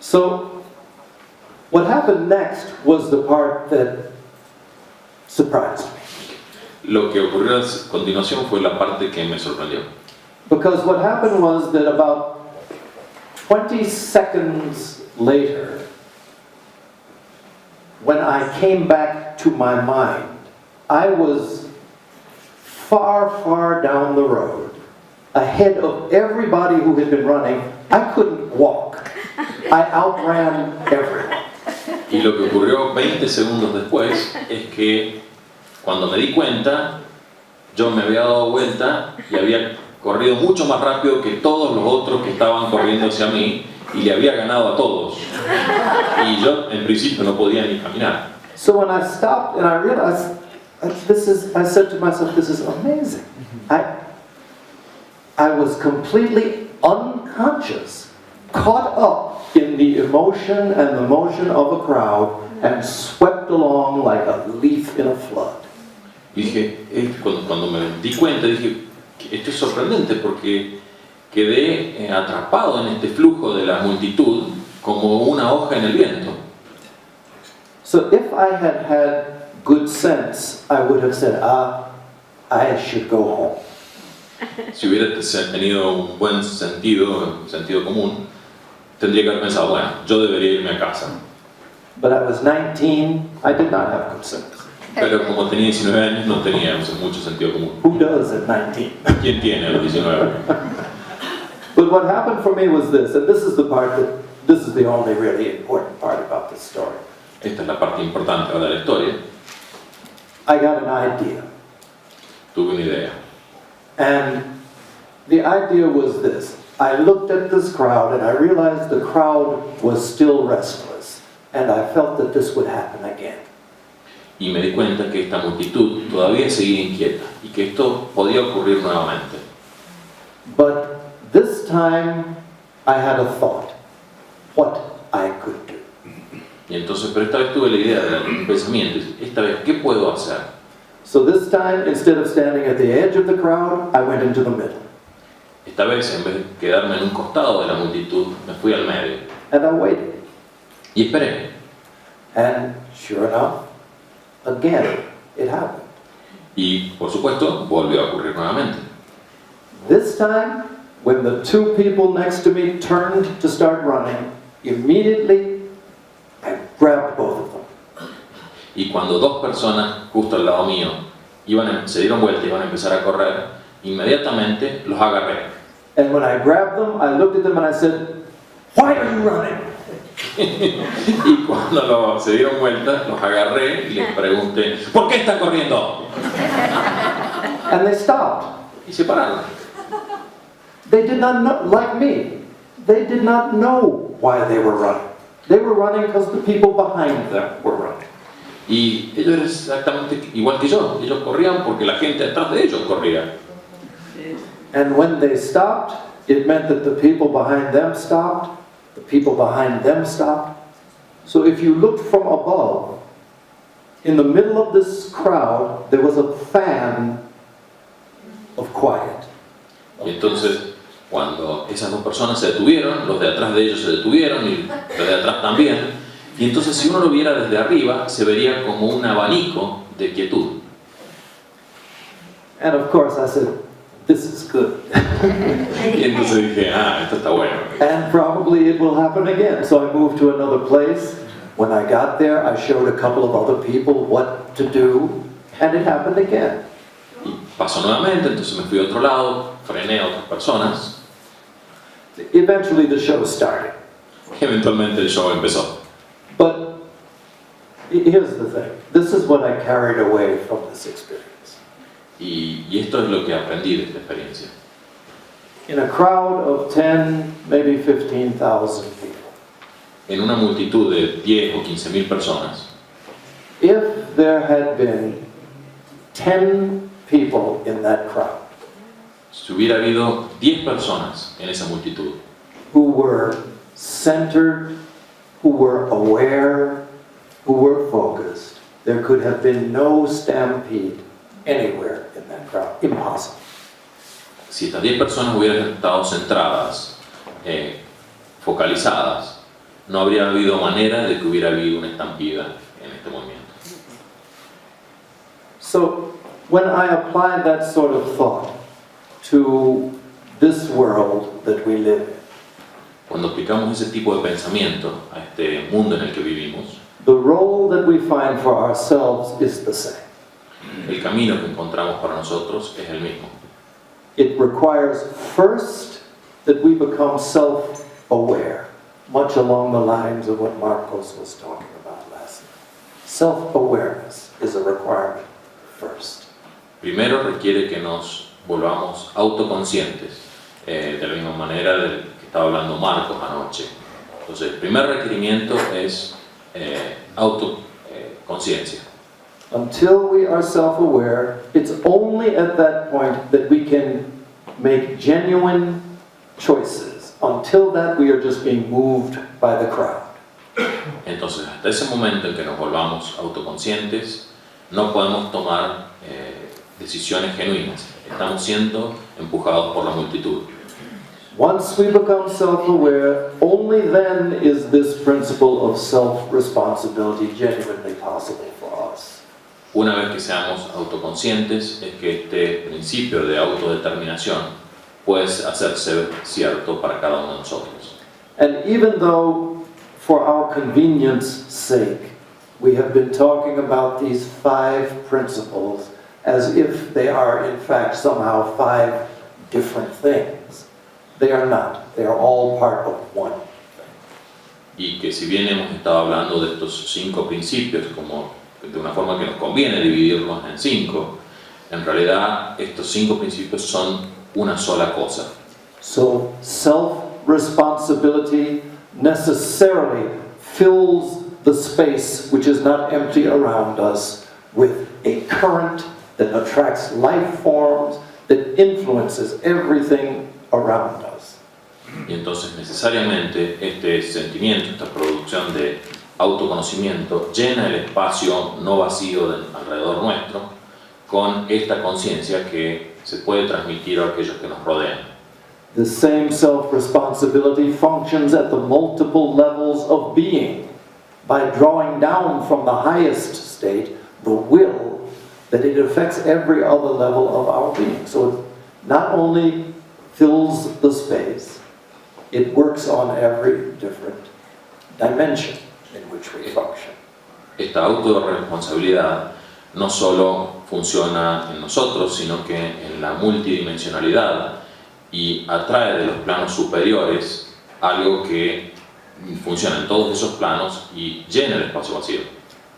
So, what happened next was the part that surprised me. Lo que ocurrió a continuación fue la parte que me sorprendió. Because what happened was that about 20 seconds later, when I came back to my mind, I was far down the road, ahead of everybody who had been running. I couldn't walk. I outran everyone. Y lo que ocurrió 20 segundos después es que cuando me di cuenta, yo me había dado vuelta y había corrido mucho más rápido que todos los otros que estaban corriendo hacia mí y le había ganado a todos. Y yo en principio no podía ni caminar. So when I stopped and I realized, I said to myself, this is amazing. I was completely unconscious, caught up in the emotion and the motion of a crowd and swept along like a leaf in a flood. Dije, cuando me di cuenta, dije, esto es sorprendente porque quedé atrapado en este flujo de la multitud como una hoja en el viento. So if I had had good sense, I would have said, I should go home. Si hubiera tenido un buen sentido, sentido común, tendría que haber pensado, bueno, yo debería irme a casa. But I was 19, I did not have good sense. Pero como tenía 19 años, no tenía mucho sentido común. Who does at 19? ¿Quién tiene a los 19? But what happened for me was this, and this is the only really important part about this story. Esta es la parte importante de la historia. I got an idea. Tuve una idea. And the idea was this. I looked at this crowd and I realized the crowd was still restless. And I felt that this would happen again. Y me di cuenta que esta multitud todavía seguía inquieta y que esto podía ocurrir nuevamente. But this time I had a thought. What I could do. Y entonces, pero esta vez tuve la idea de un pensamiento. Esta vez, ¿qué puedo hacer? So this time, instead of standing at the edge of the crowd, I went into the middle. Esta vez, en vez de quedarme en un costado de la multitud, me fui al medio. And I waited. Y esperé. And sure enough, again, it happened. Y, por supuesto, volvió a ocurrir nuevamente. This time, when the two people next to me turned to start running, immediately I grabbed both of them. Y cuando dos personas justo al lado mío se dieron vuelta y iban a empezar a correr, inmediatamente los agarré. And when I grabbed them, I looked at them and I said, "Why are you running?" Y cuando se dieron vuelta, los agarré y les pregunté, ¿por qué están corriendo? And they stopped. Y se pararon. They did not know, like me, they did not know why they were running. They were running because the people behind them were running. Y ellos eran exactamente igual que yo. Ellos corrían porque la gente atrás de ellos corría. And when they stopped, it meant that the people behind them stopped, the people behind them stopped. So if you looked from above, in the middle of this crowd, there was a fan of quiet. Y entonces, cuando esas dos personas se detuvieron, los de atrás de ellos se detuvieron y los de atrás también. Y entonces, si uno lo viera desde arriba, se vería como un abanico de quietud. And of course I said, this is good. Y entonces dije, esto está bueno. And probably it will happen again. So I moved to another place. When I got there, I showed a couple of other people what to do, and it happened again. Y pasó nuevamente, entonces me fui a otro lado, frené a otras personas. Eventually the show started. Y eventualmente el show empezó. But here's the thing. This is what I carried away from this experience. Y esto es lo que aprendí de esta experiencia. In a crowd of 10, maybe 15,000 people, En una multitud de 10 o 15.000 personas, if there had been 10 people in that crowd si hubiera habido 10 personas en esa multitud who were centered, who were aware, who were focused, there could have been no stampede anywhere in that crowd. Impossible. si estas 10 personas hubieran estado centradas, focalizadas, no habría habido manera de que hubiera habido una estampida en este movimiento. So, when I apply that sort of thought to this world that we live in, Cuando aplicamos ese tipo de pensamiento a este mundo en el que vivimos, the role that we find for ourselves is the same. el camino que encontramos para nosotros es el mismo. It requires first that we become self-aware, much along the lines of what Marcos was talking about last night. Self-awareness is a requirement first. Primero requiere que nos volvamos autoconscientes, de la misma manera del que estaba hablando Marcos anoche. Entonces, el primer requerimiento es autoconciencia. Until we are self-aware, it's only at that point that we can make genuine choices. Until that, we are just being moved by the crowd. Entonces, hasta ese momento en que nos volvamos autoconscientes, no podemos tomar decisiones genuinas. Estamos siendo empujados por la multitud. Once we become self-aware, only then is this principle of self-responsibility genuinely possible for us. Una vez que seamos autoconscientes, es que este principio de autodeterminación puede hacerse cierto para cada uno de nosotros. And even though, for our convenience sake, we have been talking about these 5 principles as if they are in fact somehow 5 different things, they are not. They are all part of one. Y que si bien hemos estado hablando de estos 5 principios como de una forma que nos conviene dividirlos en 5, en realidad estos 5 principios son una sola cosa. So self-responsibility necessarily fills the space which is not empty around us with a current that attracts life forms, that influences everything around us. Y entonces necesariamente este sentimiento, esta producción de autoconocimiento llena el espacio no vacío alrededor nuestro con esta conciencia que se puede transmitir a aquellos que nos rodean. The same self-responsibility functions at the multiple levels of being by drawing down from the highest state the will that it affects every other level of our being. So it not only fills the space, it works on every different dimension in which we function. Esta autorresponsabilidad no solo funciona en nosotros, sino que en la multidimensionalidad y atrae de los planos superiores algo que funciona en todos esos planos y llena el espacio vacío.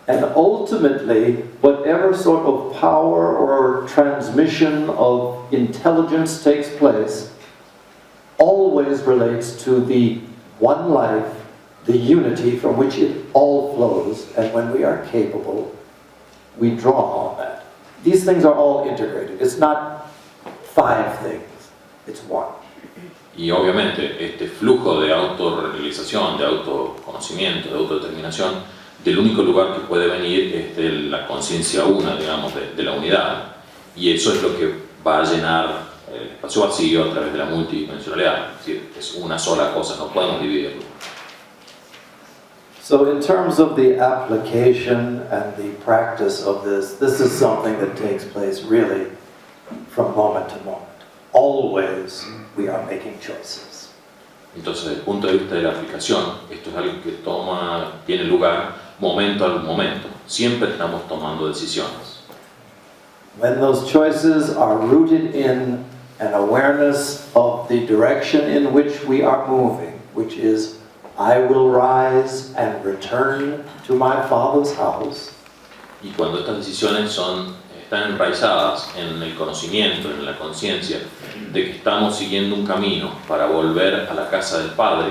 And ultimately, whatever sort of power or transmission of intelligence takes place always relates to the one life, the unity from which it all flows, and when we are capable, we draw on that. These things are all integrated. It's not 5 things, it's one. Y obviamente este flujo de autorrealización, de autoconocimiento, de autodeterminación, del único lugar que puede venir es de la conciencia una, digamos, de la unidad. Y eso es lo que va a llenar el espacio vacío a través de la multidimensionalidad. Es decir, es una sola cosa, no podemos dividirlo. So in terms of the application and the practice of this is something that takes place really from moment to moment. Always we are making choices. Entonces, desde el punto de vista de la aplicación, esto es algo que tiene lugar momento al momento. Siempre estamos tomando decisiones. When those choices are rooted in an awareness of the direction in which we are moving, which is, I will rise and return to my Father's house. Y cuando estas decisiones están enraizadas en el conocimiento, en la conciencia de que estamos siguiendo un camino para volver a la casa del Padre,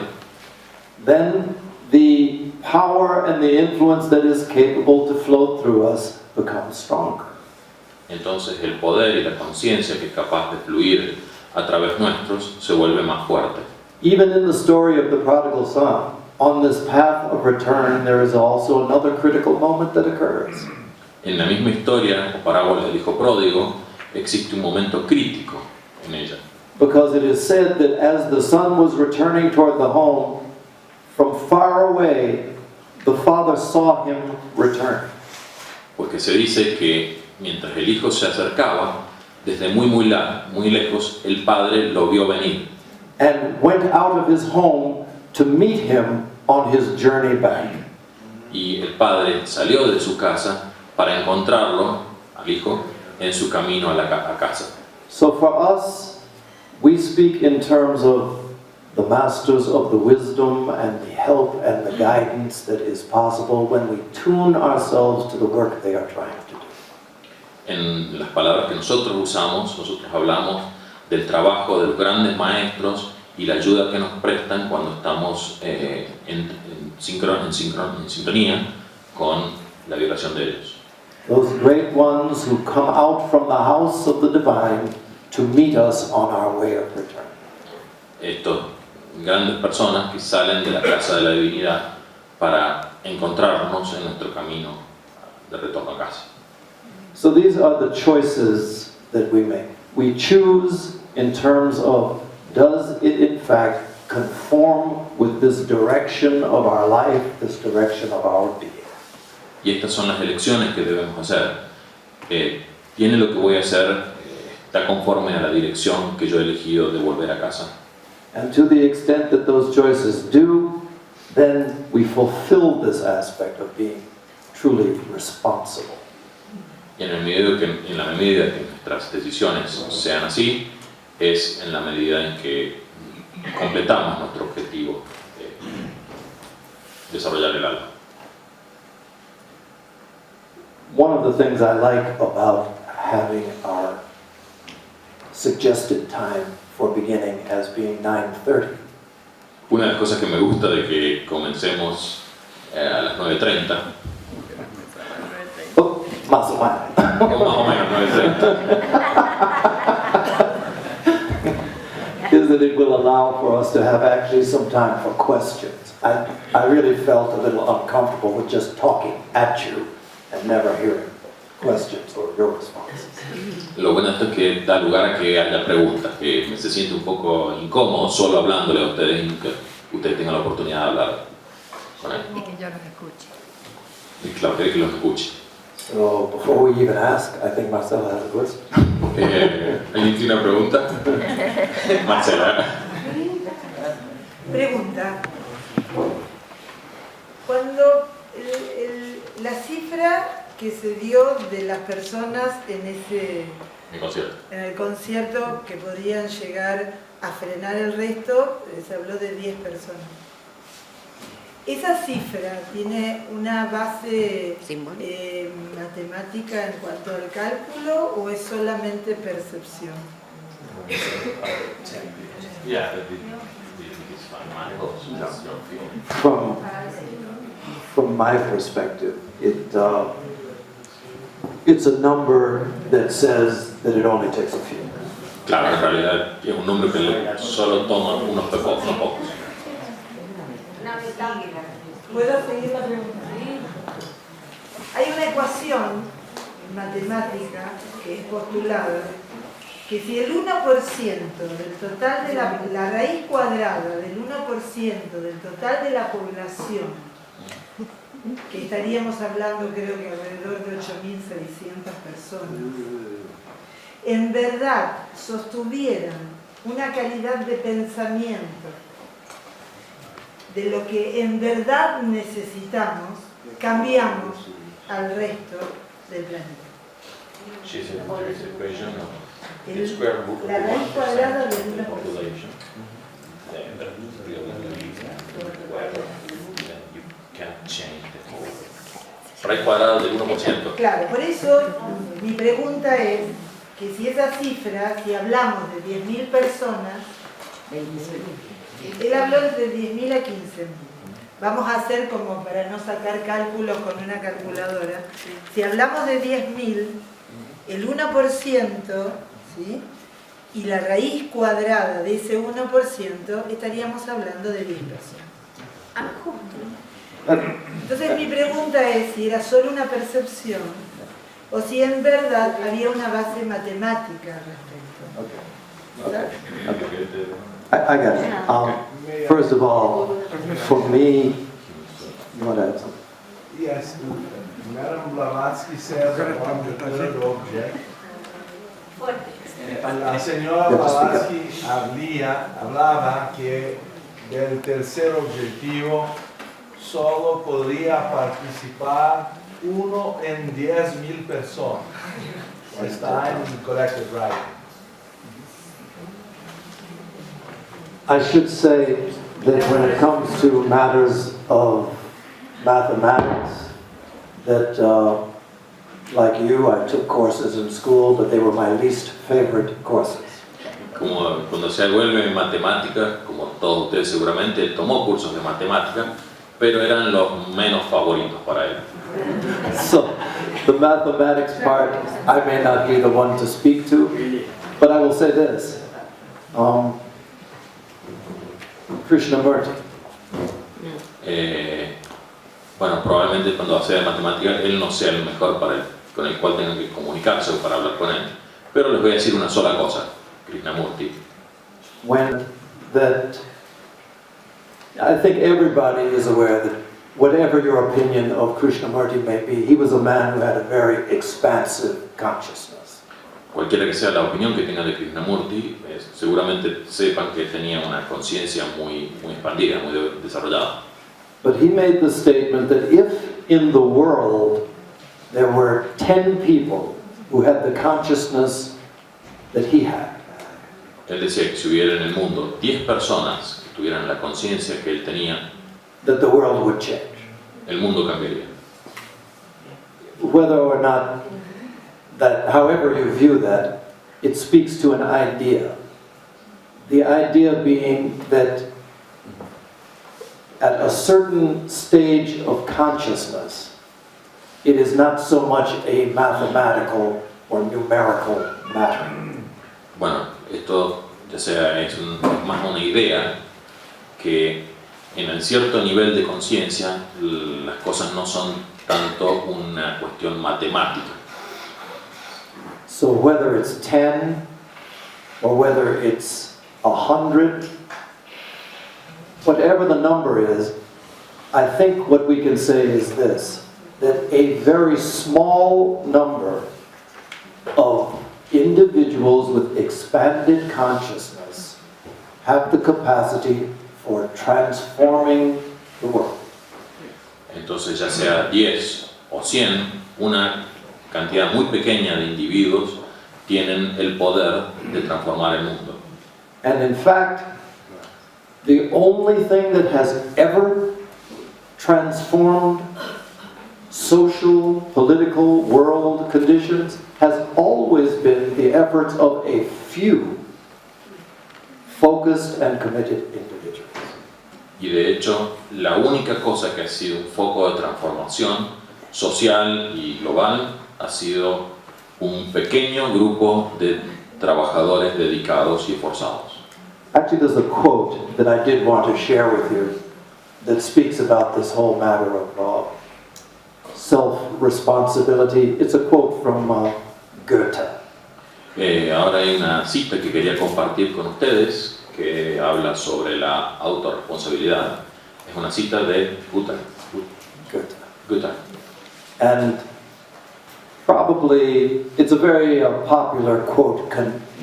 then the power and the influence that is capable to flow through us becomes stronger. entonces el poder y la conciencia que es capaz de fluir a través nuestros se vuelve más fuerte. Even in the story of the prodigal son, on this path of return, there is also another critical moment that occurs. En la misma historia o parábola del hijo pródigo existe un momento crítico en ella. Because it is said that as the son was returning toward the home, from far away, the father saw him return. Porque se dice que mientras el hijo se acercaba, desde muy lejos, el padre lo vio venir. And went out of his home to meet him on his journey back. Y el padre salió de su casa para encontrarlo, al hijo, en su camino a casa. So for us, we speak in terms of the masters of the wisdom and the help and the guidance that is possible when we tune ourselves to the work they are trying to do. En las palabras que nosotros usamos, nosotros hablamos del trabajo de los grandes maestros y la ayuda que nos prestan cuando estamos en sintonía con la vibración de ellos. Those great ones who come out from the house of the divine to meet us on our way of return. Estas grandes personas que salen de la casa de la divinidad para encontrarnos en nuestro camino de retorno a casa. So these are the choices that we make. We choose in terms of does it in fact conform with this direction of our life, this direction of our being? Y estas son las elecciones que debemos hacer. ¿Tiene lo que voy a hacer, está conforme a la dirección que yo he elegido de volver a casa? And to the extent that those choices do, then we fulfill this aspect of being truly responsible. Y en la medida que nuestras decisiones sean así, es en la medida en que completamos nuestro objetivo de desarrollar el alma. One of the things I like about having our suggested time for beginning as being 9:30 Una de las cosas que me gusta de que comencemos a las 9:30, más o menos. o más o menos 9:30, is that it will allow for us to have actually some time for questions. I really felt a little uncomfortable with just talking at you and never hearing questions or your responses. Lo bueno de esto es que da lugar a que haya preguntas, que se siente un poco incómodo solo hablándole a ustedes y que ustedes tengan la oportunidad de hablar con él. Y que yo los escuche. Y claro, que los escuche. So before we even ask, I think Marcela has a question. ¿Alguien tiene una pregunta? Marcela. Pregunta. Cuando la cifra que se dio de las personas en el concierto que podrían llegar a frenar el resto, se habló de 10 personas. ¿Esa cifra tiene una base matemática en cuanto al cálculo o es solamente percepción? From my perspective, it's a number that says that it only takes a few. Claro, en realidad es un número que solo toma unos pocos. ¿Puedo seguir la pregunta? Hay una ecuación matemática que es postulada que si el 1% del total de la raíz cuadrada del 1% del total de la población, que estaríamos hablando creo que alrededor de 8.600 personas, en verdad sostuvieran una calidad de pensamiento de lo que en verdad necesitamos, cambiamos al resto del planeta. La raíz cuadrada del 1%. Raíz cuadrada del 1%. Claro, por eso mi pregunta es que si esa cifra, si hablamos de 10.000 personas, él habló de 10.000 a 15.000. Vamos a hacer como para no sacar cálculos con una calculadora. Si hablamos de 10.000, el 1%, ¿sí? Y la raíz cuadrada de ese 1%, estaríamos hablando de 10 personas. Entonces mi pregunta es si era solo una percepción o si en verdad había una base matemática al respecto. I got it. First of all, for me, you want to add something? Yes, Madam Blavatsky says on the third object. La señora Blavatsky hablaba que del tercer objetivo solo podría participar 1 en 10.000 personas. Está en corrected writing. I should say that when it comes to matters of mathematics, that like you, I took courses in school, but they were my least favorite courses. Como cuando se vuelve en matemática, como todos ustedes seguramente, tomó cursos de matemática, pero eran los menos favoritos para él. So, the mathematics part, I may not be the one to speak to, but I will say this. Krishnamurti. Bueno, probablemente cuando hace de matemática él no sea el mejor con el cual tengan que comunicarse o para hablar con él. Pero les voy a decir una sola cosa, Krishnamurti. when that I think everybody is aware that whatever your opinion of Krishnamurti may be, he was a man who had a very expansive consciousness. Cualquiera que sea la opinión que tengan de Krishnamurti, seguramente sepan que tenía una conciencia muy expandida, muy desarrollada. But he made the statement that if in the world there were 10 people who had the consciousness that he had, Él decía que si hubiera en el mundo 10 personas que tuvieran la conciencia que él tenía, that the world would change. el mundo cambiaría. Whether or not that, however you view that, it speaks to an idea. The idea being that at a certain stage of consciousness, it is not so much a mathematical or numerical matter. Bueno, esto ya sea es más una idea que en el cierto nivel de conciencia las cosas no son tanto una cuestión matemática. So whether it's 10 or whether it's 100, whatever the number is, I think what we can say is this, that a very small number of individuals with expanded consciousness have the capacity for transforming the world. Entonces, ya sea 10 o 100, una cantidad muy pequeña de individuos tienen el poder de transformar el mundo. And in fact, the only thing that has ever transformed social, political, world conditions has always been the efforts of a few focused and committed individuals. Y de hecho, la única cosa que ha sido un foco de transformación social y global ha sido un pequeño grupo de trabajadores dedicados y esforzados. Actually, there's a quote that I did want to share with you that speaks about this whole matter of self-responsibility. It's a quote from Goethe. Ahora hay una cita que quería compartir con ustedes que habla sobre la autorresponsabilidad. Es una cita de Goethe. And probably, it's a very popular quote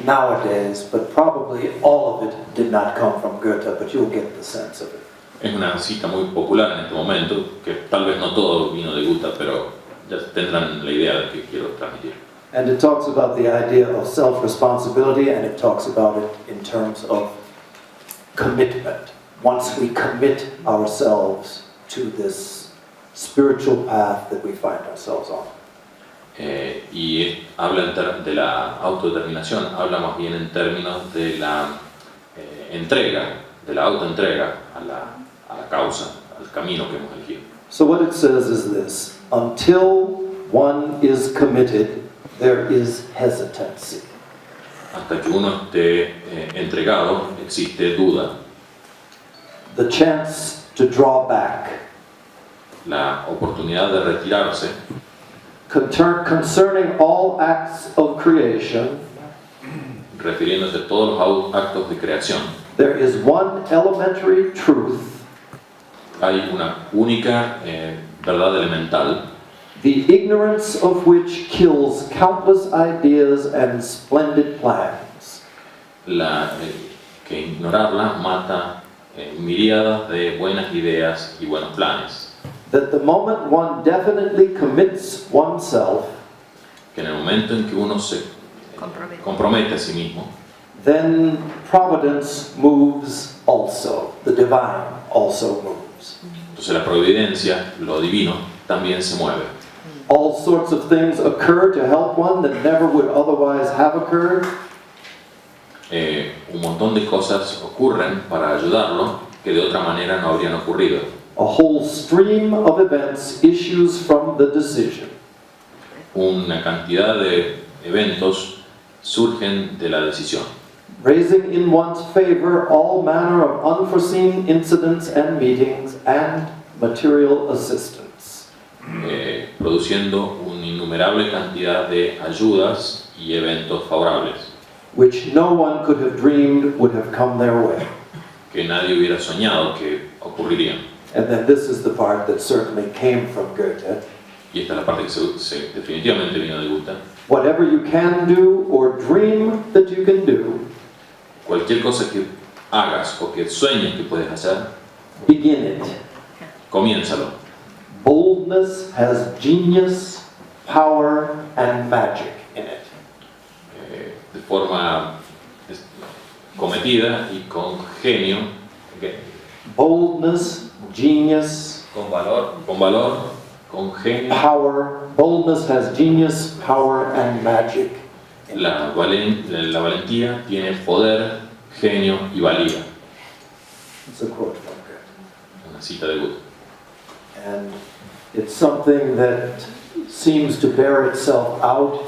nowadays, but probably all of it did not come from Goethe, but you'll get the sense of it. Es una cita muy popular en este momento, que tal vez no todo vino de Goethe, pero ya tendrán la idea de que quiero transmitir. And it talks about the idea of self-responsibility, and it talks about it in terms of commitment. Once we commit ourselves to this spiritual path that we find ourselves on. Y habla de la autodeterminación, habla más bien en términos de la entrega, de la autoentrega a la causa, al camino que hemos elegido. So what it says is this: until one is committed, there is hesitancy. Hasta que uno esté entregado, existe duda, The chance to draw back. la oportunidad de retirarse. Concerning all acts of creation, Refiriéndose a todos los actos de creación, there is one elementary truth, hay una única verdad elemental, the ignorance of which kills countless ideas and splendid plans. que ignorarla mata miríadas de buenas ideas y buenos planes. That the moment one definitely commits oneself, Que en el momento en que uno se compromete a sí mismo, then providence moves also. The divine also moves. entonces la providencia, lo divino, también se mueve. All sorts of things occur to help one that never would otherwise have occurred. Un montón de cosas ocurren para ayudarlo que de otra manera no habrían ocurrido. A whole stream of events issues from the decision. Una cantidad de eventos surgen de la decisión, Raising in one's favor all manner of unforeseen incidents and meetings and material assistance. Produciendo una innumerable cantidad de ayudas y eventos favorables. which no one could have dreamed would have come their way. que nadie hubiera soñado que ocurrirían. And then this is the part that certainly came from Goethe. Y esta es la parte que definitivamente vino de Goethe. Whatever you can do or dream that you can do, Cualquier cosa que hagas o que sueñes que puedes hacer, begin it. comiénzalo. Boldness has genius, power, and magic in it. De forma cometida y con genio, Boldness, genius, con valor, con genio. power. Boldness has genius, power, and magic. La valentía tiene poder, genio y valía. It's a quote from Goethe. Una cita de Goethe. And it's something that seems to bear itself out,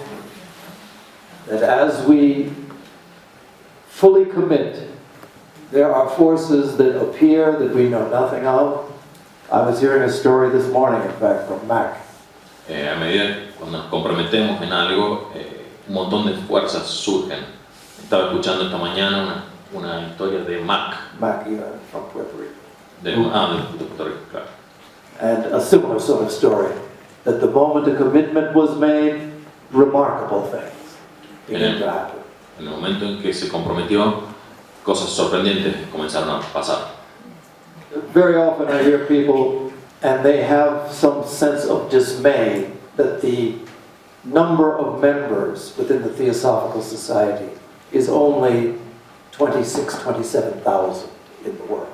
that as we fully commit, there are forces that appear that we know nothing of. I was hearing a story this morning, in fact, from Mac. A medida cuando nos comprometemos en algo, un montón de fuerzas surgen. Estaba escuchando esta mañana una historia de Mac, Mac, from Puerto Rico. de Puerto Rico, claro. And a similar sort of story, that the moment a commitment was made, remarkable things began to happen. En el momento en que se comprometió, cosas sorprendentes comenzaron a pasar. Very often I hear people, and they have some sense of dismay that the number of members within the Theosophical Society is only 26,000, 27,000 in the world.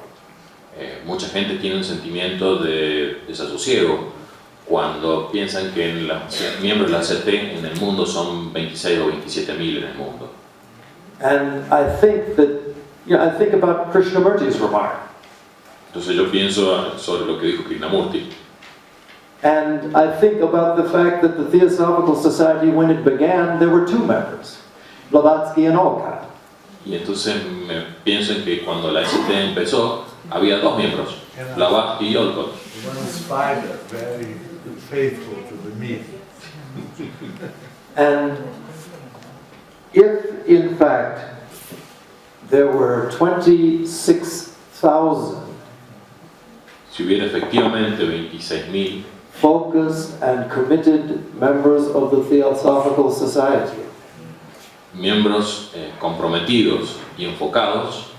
Mucha gente tiene un sentimiento de desasosiego cuando piensan que los miembros de la CT en el mundo son 26 o 27 mil en el mundo. And I think that, I think about Krishnamurti's remark. Entonces yo pienso sobre lo que dijo Krishnamurti. And I think about the fact that the Theosophical Society, when it began, there were two members, Blavatsky and Olcott. Y entonces pienso en que cuando la ST empezó, había dos miembros, Blavatsky y Olcott. One spider, very faithful to the meat. And if, in fact, there were 26,000 Si hubiera efectivamente 26.000 focused and committed members of the Theosophical Society, miembros comprometidos y enfocados,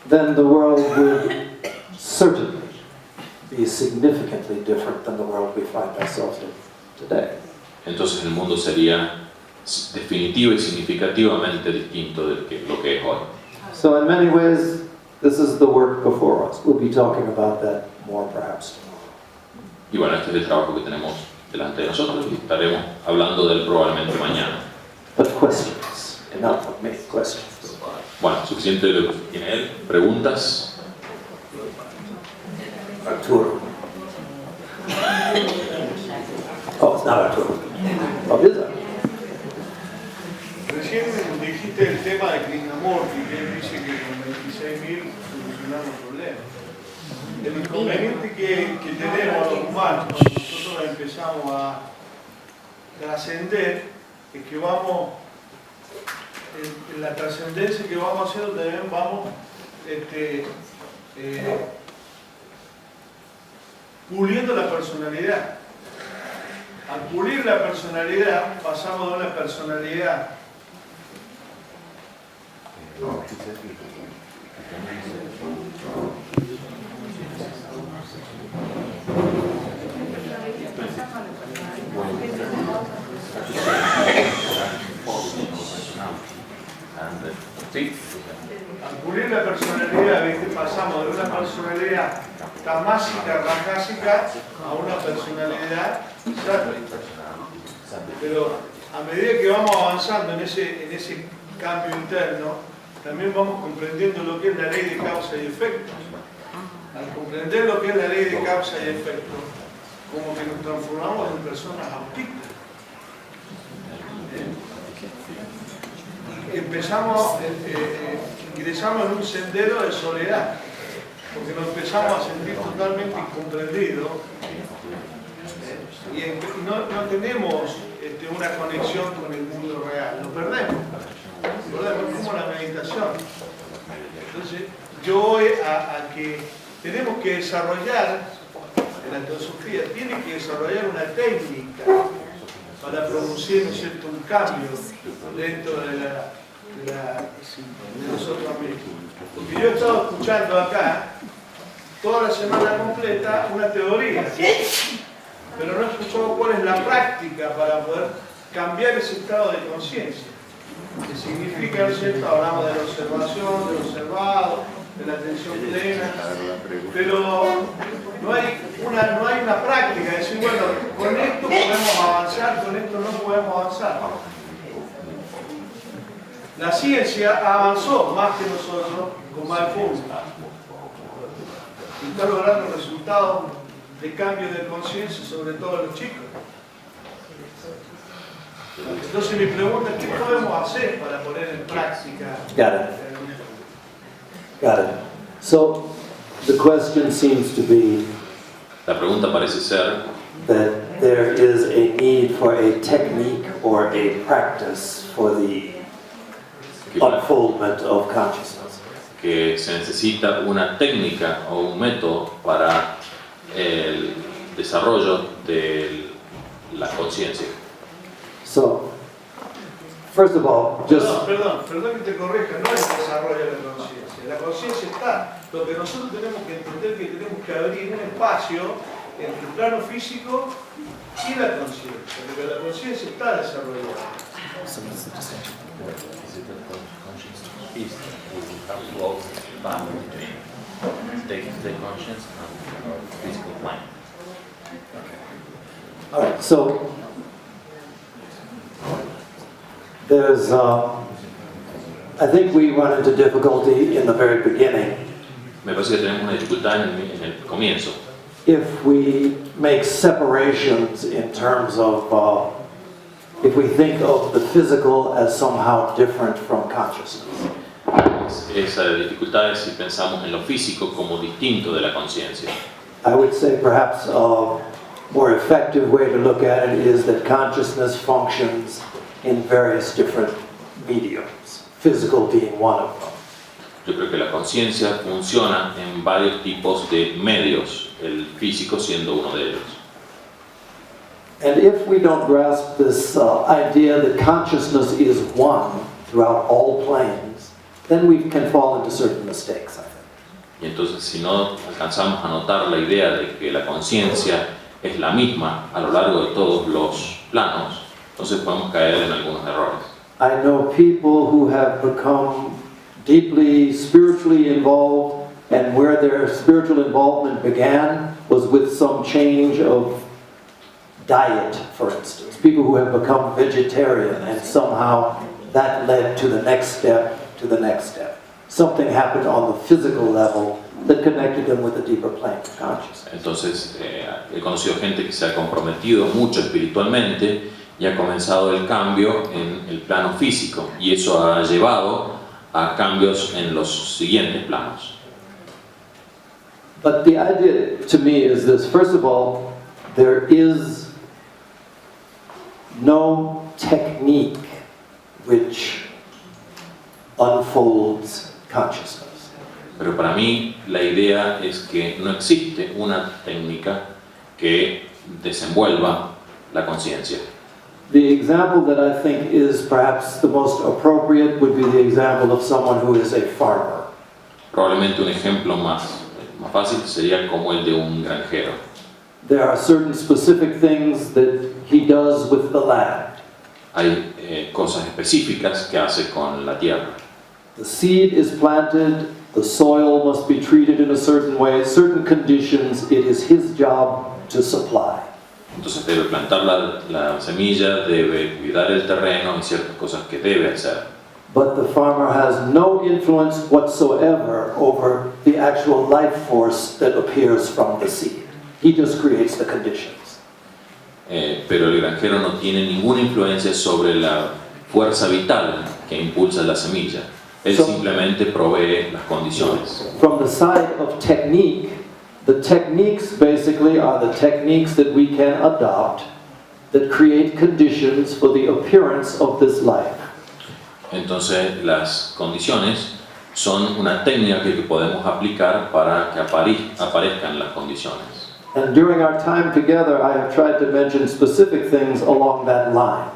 then the world would certainly be significantly different than the world we find ourselves in today. entonces el mundo sería definitiva y significativamente distinto de lo que es hoy. So in many ways, this is the work before us. We'll be talking about that more perhaps tomorrow. Y bueno, este es el trabajo que tenemos delante de nosotros y estaremos hablando de él probablemente mañana. But questions, enough of me, questions. Bueno, suficiente de lo que tiene él. ¿Preguntas? Arturo. Oh, it's not Arturo. Oh, is it? Recién dijiste el tema de Krishnamurti, que él dice que con 26.000 solucionamos problemas. El inconveniente que tenemos los humanos cuando nosotros empezamos a trascender es que vamos, en la trascendencia que vamos haciendo también vamos puliendo la personalidad. Al pulir la personalidad pasamos de una personalidad al pulir la personalidad, ¿viste? Pasamos de una personalidad tamásica, rajásica a una personalidad sátrica. Pero a medida que vamos avanzando en ese cambio interno, también vamos comprendiendo lo que es la ley de causa y efecto. Al comprender lo que es la ley de causa y efecto, como que nos transformamos en personas autistas. Ingresamos en un sendero de soledad, porque nos empezamos a sentir totalmente incomprendidos y no tenemos una conexión con el mundo real, lo perdemos. Recordemos, es como la meditación. Entonces, yo voy a que tenemos que desarrollar, en la teosofía, tiene que desarrollar una técnica para producir, ¿no es cierto?, un cambio dentro de nosotros mismos. Porque yo he estado escuchando acá toda la semana completa una teoría, pero no he escuchado cuál es la práctica para poder cambiar ese estado de conciencia. Que significa, ¿no es cierto?, hablamos de la observación, del observado, de la atención plena, pero no hay una práctica, de decir, bueno, con esto podemos avanzar, con esto no podemos avanzar. La ciencia avanzó más que nosotros con mindfulness. Y está logrando resultados de cambio de conciencia, sobre todo en los chicos. Entonces mi pregunta es, ¿qué podemos hacer para poner en práctica? Got it. So the question seems to be La pregunta parece ser that there is a need for a technique or a practice for the unfoldment of consciousness. que se necesita una técnica o un método para el desarrollo de la conciencia. So, first of all, just Perdón que te corrija, no es desarrollo de la conciencia. La conciencia está. Lo que nosotros tenemos que entender es que tenemos que abrir un espacio entre el plano físico y la conciencia, porque la conciencia está desarrollada. all right. So there's, I think we run into difficulty in the very beginning Me parece que tenemos una dificultad en el comienzo. if we make separations in terms of, if we think of the physical as somehow different from consciousness. Esa dificultad es si pensamos en lo físico como distinto de la conciencia. I would say perhaps a more effective way to look at it is that consciousness functions in various different mediums, physical being one of them. Yo creo que la conciencia funciona en varios tipos de medios, el físico siendo uno de ellos. And if we don't grasp this idea that consciousness is one throughout all planes, then we can fall into certain mistakes, I think. Y entonces si no alcanzamos a notar la idea de que la conciencia es la misma a lo largo de todos los planos, entonces podemos caer en algunos errores. I know people who have become deeply spiritually involved, and where their spiritual involvement began was with some change of diet, for instance. People who have become vegetarian, and somehow that led to the next step, to the next step. Something happened on the physical level that connected them with a deeper plane of consciousness. Entonces he conocido gente que se ha comprometido mucho espiritualmente y ha comenzado el cambio en el plano físico, y eso ha llevado a cambios en los siguientes planos. But the idea to me is this. First of all, there is no technique which unfolds consciousness. Pero para mí la idea es que no existe una técnica que desenvuelva la conciencia. The example that I think is perhaps the most appropriate would be the example of someone who is a farmer. Probablemente un ejemplo más fácil sería como el de un granjero. There are certain specific things that he does with the land. Hay cosas específicas que hace con la tierra. The seed is planted, the soil must be treated in a certain way, certain conditions it is his job to supply. Entonces debe plantar la semilla, debe cuidar el terreno y ciertas cosas que debe hacer. But the farmer has no influence whatsoever over the actual life force that appears from the seed. He just creates the conditions. Pero el granjero no tiene ninguna influencia sobre la fuerza vital que impulsa la semilla. Él simplemente provee las condiciones. From the side of technique, the techniques basically are the techniques that we can adopt that create conditions for the appearance of this life. Entonces las condiciones son una técnica que podemos aplicar para que aparezcan las condiciones. And during our time together, I have tried to mention specific things along that line.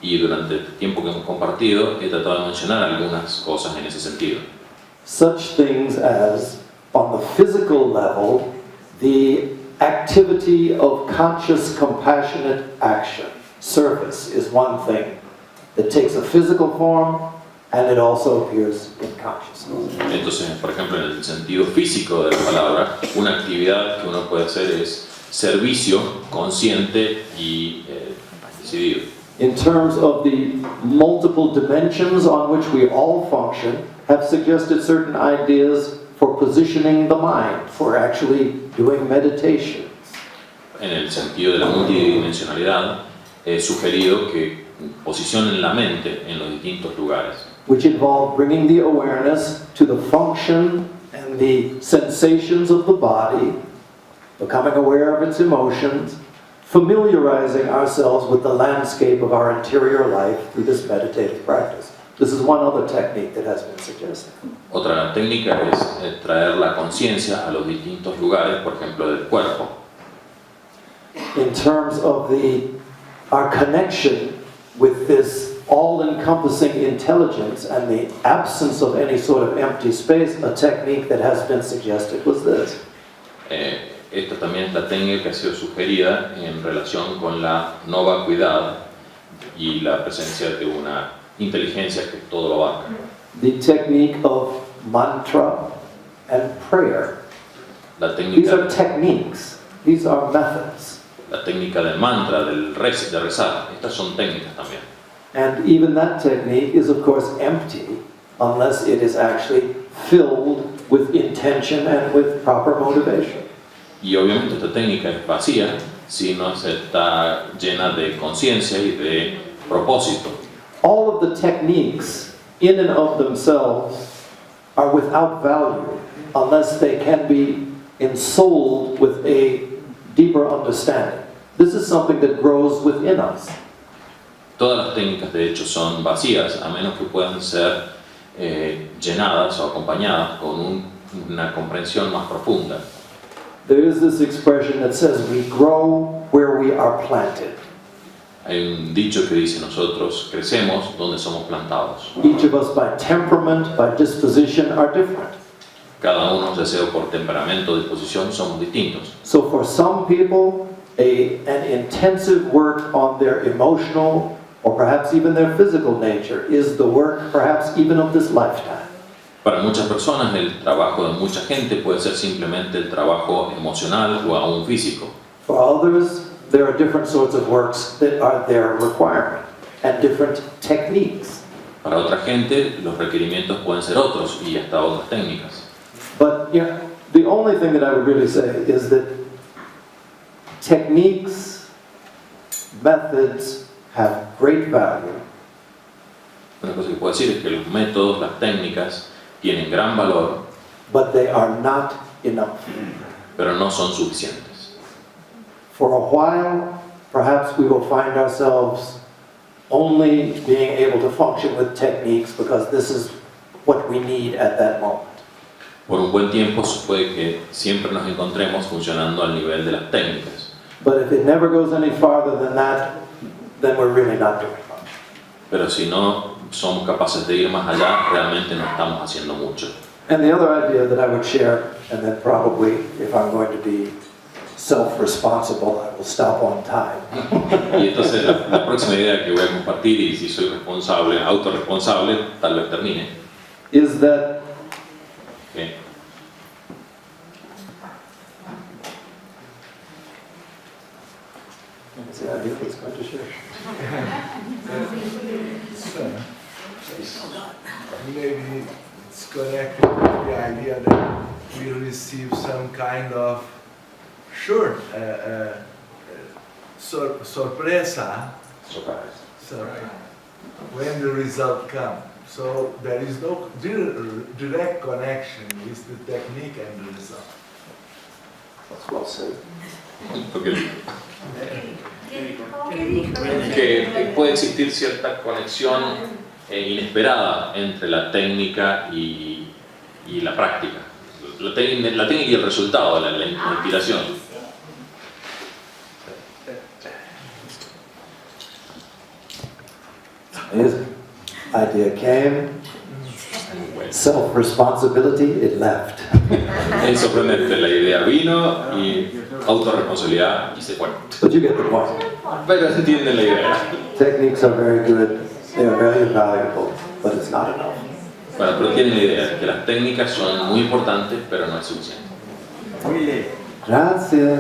Y durante el tiempo que hemos compartido he tratado de mencionar algunas cosas en ese sentido. Such things as, on the physical level, the activity of conscious, compassionate action. Service is one thing that takes a physical form and it also appears in consciousness. Entonces, por ejemplo, en el sentido físico de la palabra, una actividad que uno puede hacer es servicio consciente y decidido. In terms of the multiple dimensions on which we all function, have suggested certain ideas for positioning the mind, for actually doing meditations. En el sentido de la multidimensionalidad, he sugerido que posicionen la mente en los distintos lugares, Which involve bringing the awareness to the function and the sensations of the body, becoming aware of its emotions, familiarizing ourselves with the landscape of our interior life through this meditative practice. This is one other technique that has been suggested. Otra técnica es traer la conciencia a los distintos lugares, por ejemplo, del cuerpo. In terms of our connection with this all-encompassing intelligence and the absence of any sort of empty space, a technique that has been suggested was this. Esta también es la técnica que ha sido sugerida en relación con la no vacuidad y la presencia de una inteligencia que todo lo abarca. The technique of mantra and prayer. La These are técnica, techniques. These are methods. la técnica del mantra, de rezar, estas son técnicas también. And even that technique is, of course, empty unless it is actually filled with intention and with proper motivation. Y obviamente esta técnica es vacía si no está llena de conciencia y de propósito. All of the techniques in and of themselves are without value unless they can be ensouled with a deeper understanding. This is something that grows within us. Todas las técnicas de hecho son vacías a menos que puedan ser llenadas o acompañadas con una comprensión más profunda. There is this expression that says we grow where we are planted. Hay un dicho que dice nosotros crecemos donde somos plantados. Each of us by temperament, by disposition are different. Cada uno, ya sea por temperamento o disposición, somos distintos. So for some people, an intensive work on their emotional or perhaps even their physical nature is the work perhaps even of this lifetime. Para muchas personas el trabajo de mucha gente puede ser simplemente el trabajo emocional o aún físico. For others, there are different sorts of works that are their requirement and different techniques. Para otra gente los requerimientos pueden ser otros y hasta otras técnicas. But the only thing that I would really say is that techniques, methods have great value. Una cosa que puedo decir es que los métodos, las técnicas tienen gran valor, But they are not enough. pero no son suficientes. For a while, perhaps we will find ourselves only being able to function with techniques because this is what we need at that moment. Por un buen tiempo puede que siempre nos encontremos funcionando al nivel de las técnicas, But if it never goes any farther than that, then we're really not doing much. pero si no somos capaces de ir más allá, realmente no estamos haciendo mucho. And the other idea that I would share, and then probably if I'm going to be self-responsible, I will stop on time. Y entonces la próxima idea que voy a compartir, y si soy responsable, autorresponsable, tal vez termine, Is that que what's the idea that's going to share? Maybe it's connected with the idea that we receive some kind of sorpresa when the result comes. So there is no direct connection with the technique and the result. That's well said. que puede existir cierta conexión inesperada entre la técnica y la práctica. La técnica y el resultado, la inspiración. His idea came, self-responsibility, it left. Es sorprendente, la idea vino y autorresponsabilidad y se fue. But you get the point. Pero entienden la idea. Techniques are very good, they are very valuable, but it's not enough. Bueno, pero tienen la idea, que las técnicas son muy importantes, pero no es suficiente. Gracias.